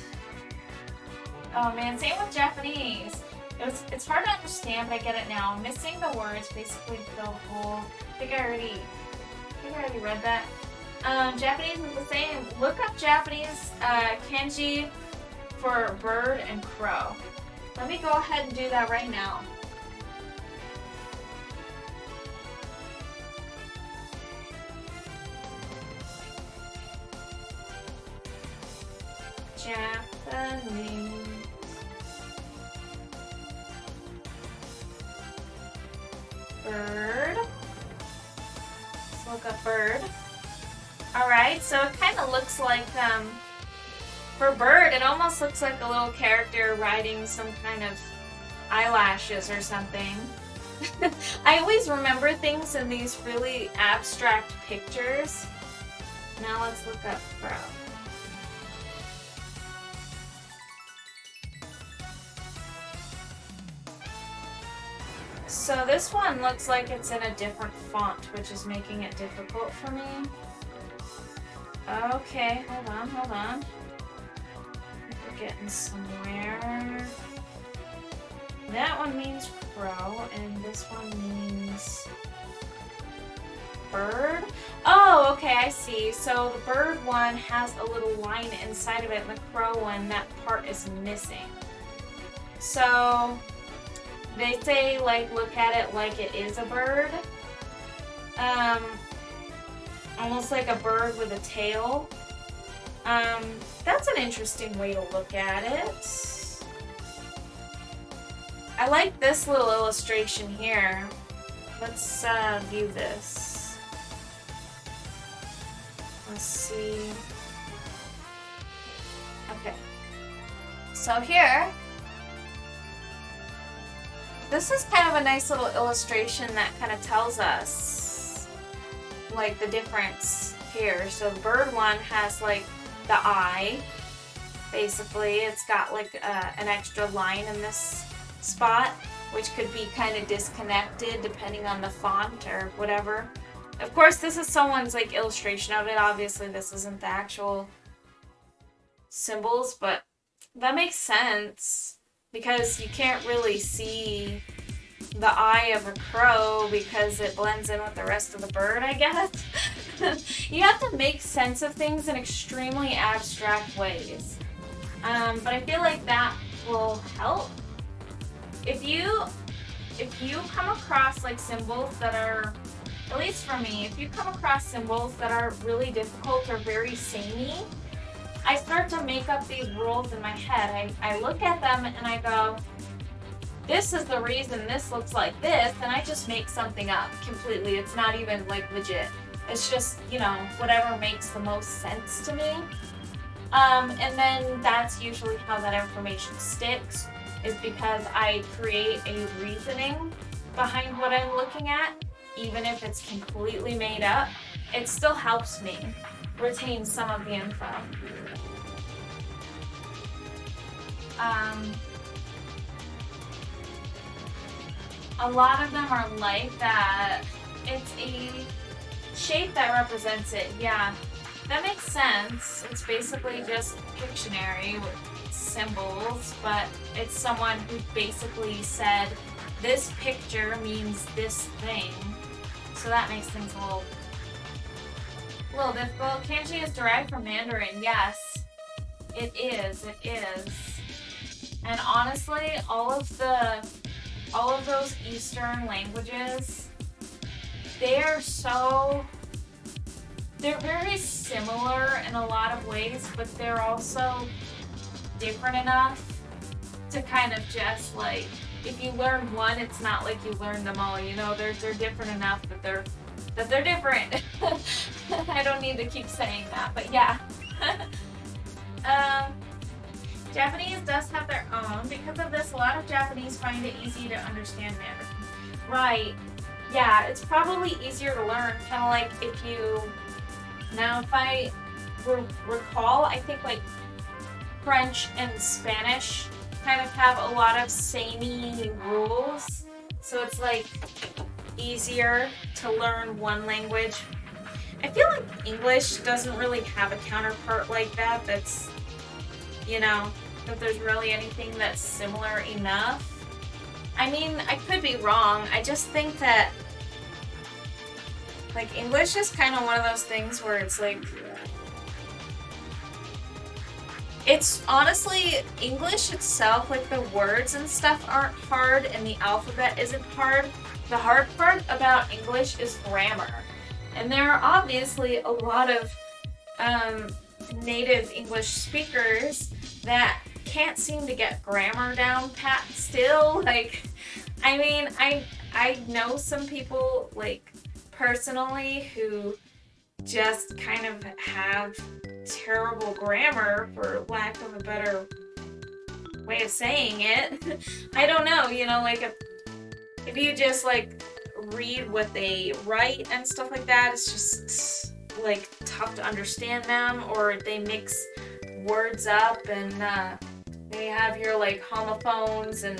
Oh man, same with Japanese. It's hard to understand, but I get it now. Missing the words basically the whole. I think I already read that. Japanese is the same. Look up Japanese kanji for bird and crow. Let me go ahead and do that right now. Japanese. Bird. Let's look up bird. Alright, so it kind of looks like, for bird, it almost looks like a little character riding some kind of eyelashes or something. I always remember things in these really abstract pictures. Now let's look up crow. So this one looks like it's in a different font, which is making it difficult for me. Okay, hold on. We're getting somewhere. That one means crow, and this one means bird. Oh, okay, I see. So the bird one has a little line inside of it, and the crow one, that part is missing. So they say, like, look at it like it is a bird. Almost like a bird with a tail. That's an interesting way to look at it. I like this little illustration here. Let's view this. Let's see. Okay. So here, this is kind of a nice little illustration that kind of tells us, like, the difference here. So the bird one has, like, the eye, basically. It's got, like, an extra line in this spot, which could be kind of disconnected depending on the font or whatever. Of course, this is someone's, like, illustration of it. Obviously, this isn't the actual symbols, but that makes sense. Because you can't really see the eye of a crow because it blends in with the rest of the bird, I guess. You have to make sense of things in extremely abstract ways. But I feel like that will help. If you come across, like, symbols that are, at least for me, if you come across symbols that are really difficult or very samey, I start to make up these rules in my head. I look at them and I go, this is the reason this looks like this, and I just make something up completely. It's not even, like, legit. It's just, you know, whatever makes the most sense to me. And then that's usually how that information sticks, is because I create a reasoning behind what I'm looking at, even if it's completely made up. It still helps me retain some of the info. A lot of them are like that. It's a shape that represents it. Yeah, that makes sense. It's basically just Pictionary with symbols, but it's someone who basically said, this picture means this thing. So that makes things a little difficult. Kanji is derived from Mandarin. Yes, it is. It is. And honestly, all of those Eastern languages, they're very similar in a lot of ways, but they're also different enough to kind of just, like, if you learn one, it's not like you learn them all. You know, they're different enough that they're different. I don't need to keep saying that, but yeah. Japanese does have their own. Because of this, a lot of Japanese find it easy to understand Mandarin. Right. Yeah, it's probably easier to learn. Kind of like if you... Now, if I recall, I think, like, French and Spanish kind of have a lot of samey rules. So it's, like, easier to learn one language. I feel like English doesn't really have a counterpart like that that's, you know, that there's really anything that's similar enough. I mean, I could be wrong. I just think that, like, English is kind of one of those things where it's like, it's honestly, English itself, like, the words and stuff aren't hard and the alphabet isn't hard. The hard part about English is grammar. And there are obviously a lot of native English speakers that can't seem to get grammar down pat still. Like, I mean, I know some people, like, personally who just kind of have terrible grammar, for lack of a better way of saying it. I don't know, you know, like if you just like read what they write and stuff like that, it's just like tough to understand them, or they mix words up and they have your like homophones and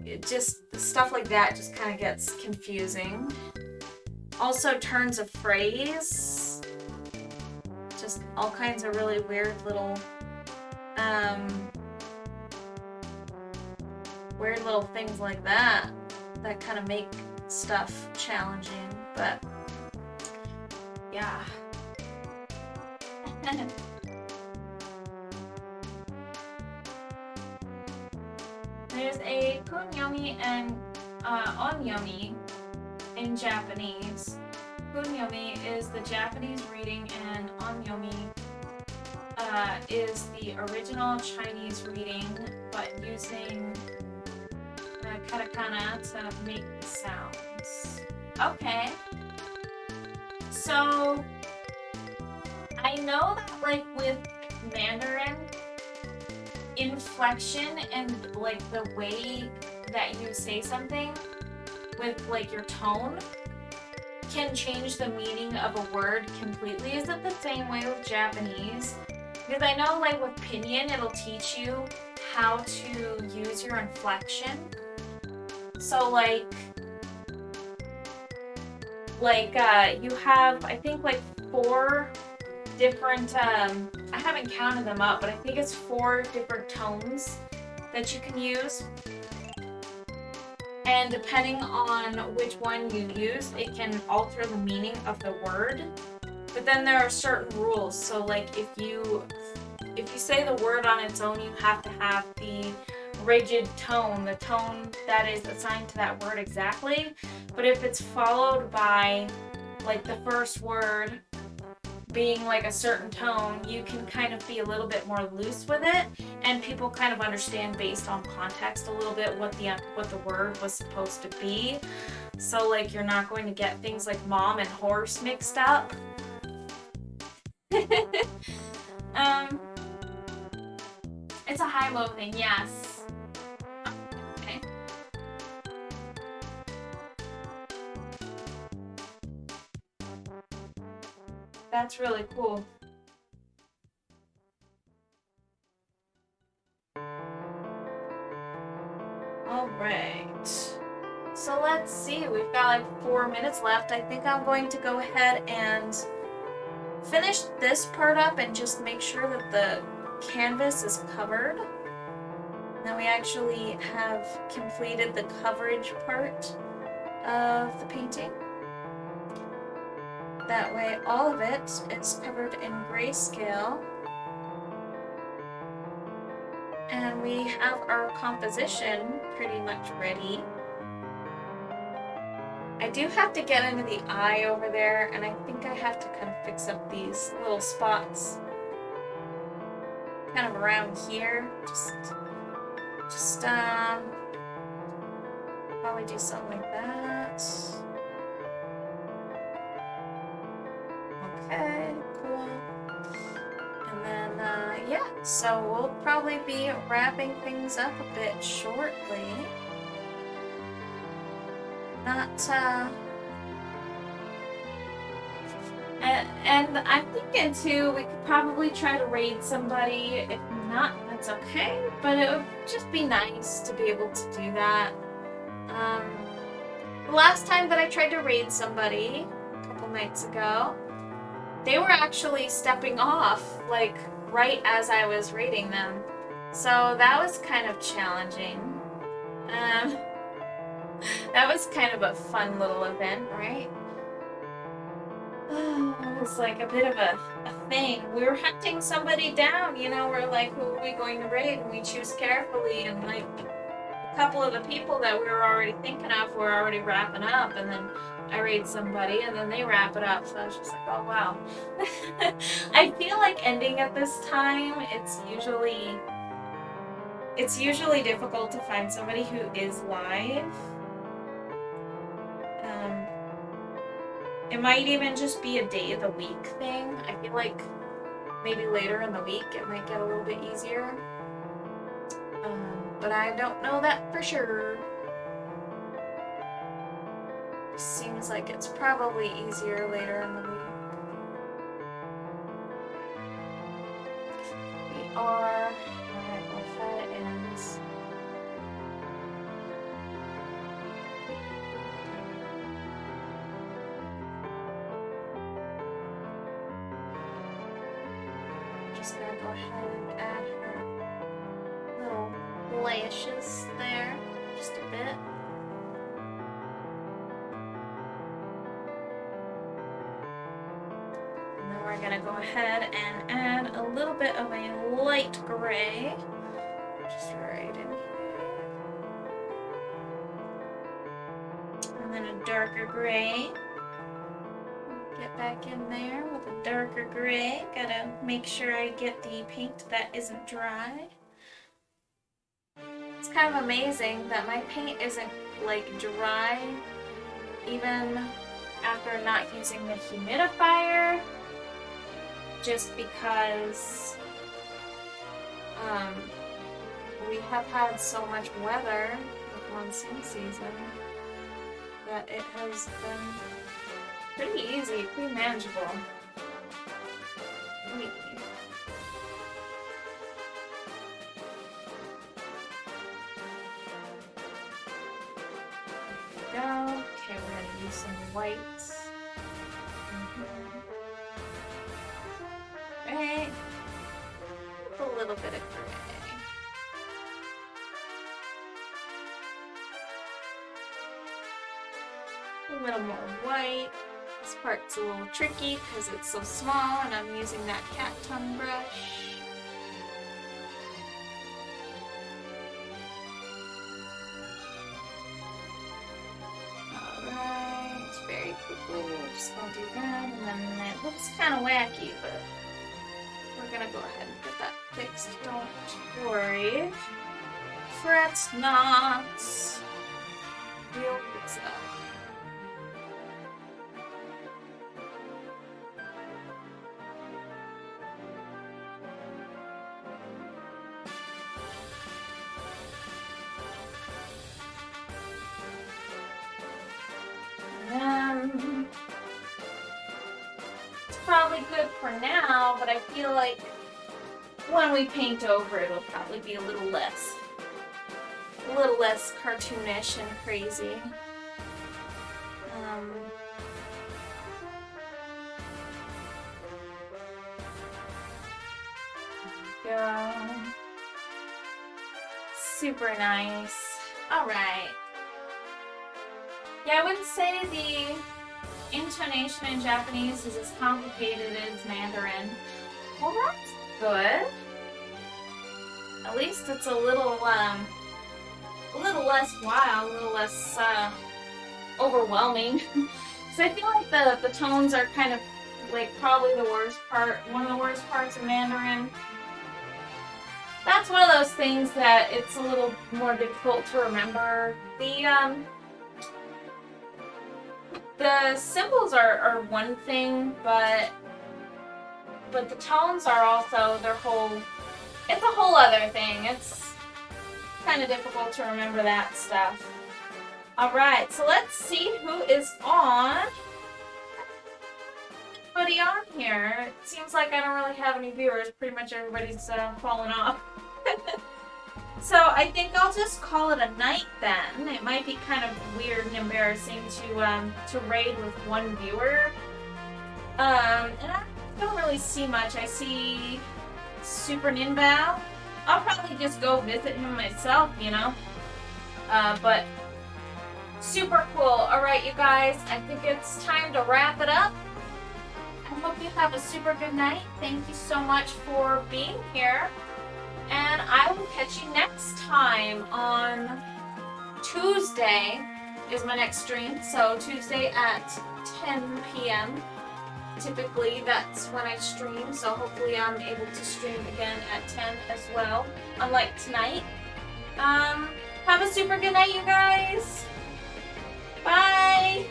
it just stuff like that just kind of gets confusing. Also turns of phrase, just all kinds of really weird little things like that kind of make stuff challenging, but yeah. There's a kunyomi and onyomi in Japanese. Kunyomi is the Japanese reading, and onyomi is the original Chinese reading, but using katakana to make the sounds. Okay. So, I know that, like, with Mandarin, inflection and, like, the way that you say something with, like, your tone can change the meaning of a word completely. Is it the same way with Japanese? Because I know, like, with Pinyin, it'll teach you how to use your inflection. So, like, you have, I think, like, 4 different, I haven't counted them up, but I think it's 4 different tones that you can use. And depending on which one you use, it can alter the meaning of the word. But then there are certain rules. So, like, if you say the word on its own, you have to have the rigid tone, the tone that is assigned to that word exactly. But if it's followed by, like, the first word being like a certain tone, you can kind of be a little bit more loose with it, and people kind of understand based on context a little bit what the word was supposed to be. So, like, you're not going to get things like mom and horse mixed up. It's a high-low thing, yes. Okay. That's really cool. Alright. So let's see, we've got like 4 minutes left. I think I'm going to go ahead and finish this part up and just make sure that the canvas is covered. Now we actually have completed the coverage part of the painting. That way all of it is covered in grayscale. And we have our composition pretty much ready. I do have to get into the eye over there, and I think I have to kind of fix up these little spots kind of around here. Just probably do something like that. Okay, cool. And then, yeah, so we'll probably be wrapping things up a bit shortly. And I'm thinking too, we could probably try to raid somebody. If not, that's okay, but it would just be nice to be able to do that. The last time that I tried to raid somebody, a couple nights ago, they were actually stepping off, like, right as I was raiding them. So that was kind of challenging. That was kind of a fun little event, right? It was like a bit of a thing. We were hunting somebody down, you know, we're like, who are we going to raid? And we choose carefully, and like, couple of the people that we were already thinking of were already wrapping up, and then I raid somebody and then they wrap it up. So I was just like, oh wow. I feel like ending at this time, it's usually difficult to find somebody who is live. It might even just be a day of the week thing. I feel like maybe later in the week it might get a little bit easier. But I don't know that for sure. Seems like it's probably easier later in the week. We are, alright, well, that ends. Just gonna go ahead and add her little lashes there, just a bit. And then we're gonna go ahead and add a little bit of a light gray, just right in here. And then a darker gray. Get back in there with a darker gray. Gotta make sure I get the paint that isn't dry. It's kind of amazing that my paint isn't like dry even after not using the humidifier, just because we have had so much weather with monsoon season that it has been pretty easy, pretty manageable. There we go. Okay, we're gonna use some whites. Right. A little bit of gray. A little more white. This part's a little tricky because it's so small and I'm using that cat tongue brush. Alright, very quickly, we're just going to do that, and then it looks kind of wacky, but we're going to go ahead and get that fixed. Don't worry. Fret not. We'll fix it up. It's probably good for now, but I feel like when we paint over, it'll probably be a little less cartoonish and crazy. Go. Super nice. All right. Yeah, I wouldn't say the intonation in Japanese is as complicated as Mandarin. Well, that's good. At least it's a little less wild, a little less overwhelming. Because I feel like the tones are kind of like probably the worst part, one of the worst parts of Mandarin. That's one of those things that it's a little more difficult to remember. The symbols are one thing, but the tones are also it's a whole other thing. It's kind of difficult to remember that stuff. Alright, so let's see who is on. Anybody on here? It seems like I don't really have any viewers. Pretty much everybody's fallen off. So I think I'll just call it a night then. It might be kind of weird and embarrassing to raid with one viewer. And I don't really see much. I see Super Ninbao. I'll probably just go visit him myself, you know. But super cool. Alright, you guys. I think it's time to wrap it up. I hope you have a super good night. Thank you so much for being here. And I will catch you next time on Tuesday is my next stream. So Tuesday at 10 p.m. Typically that's when I stream. So hopefully I'm able to stream again at 10 as well. Unlike tonight. Have a super good night, you guys. Bye.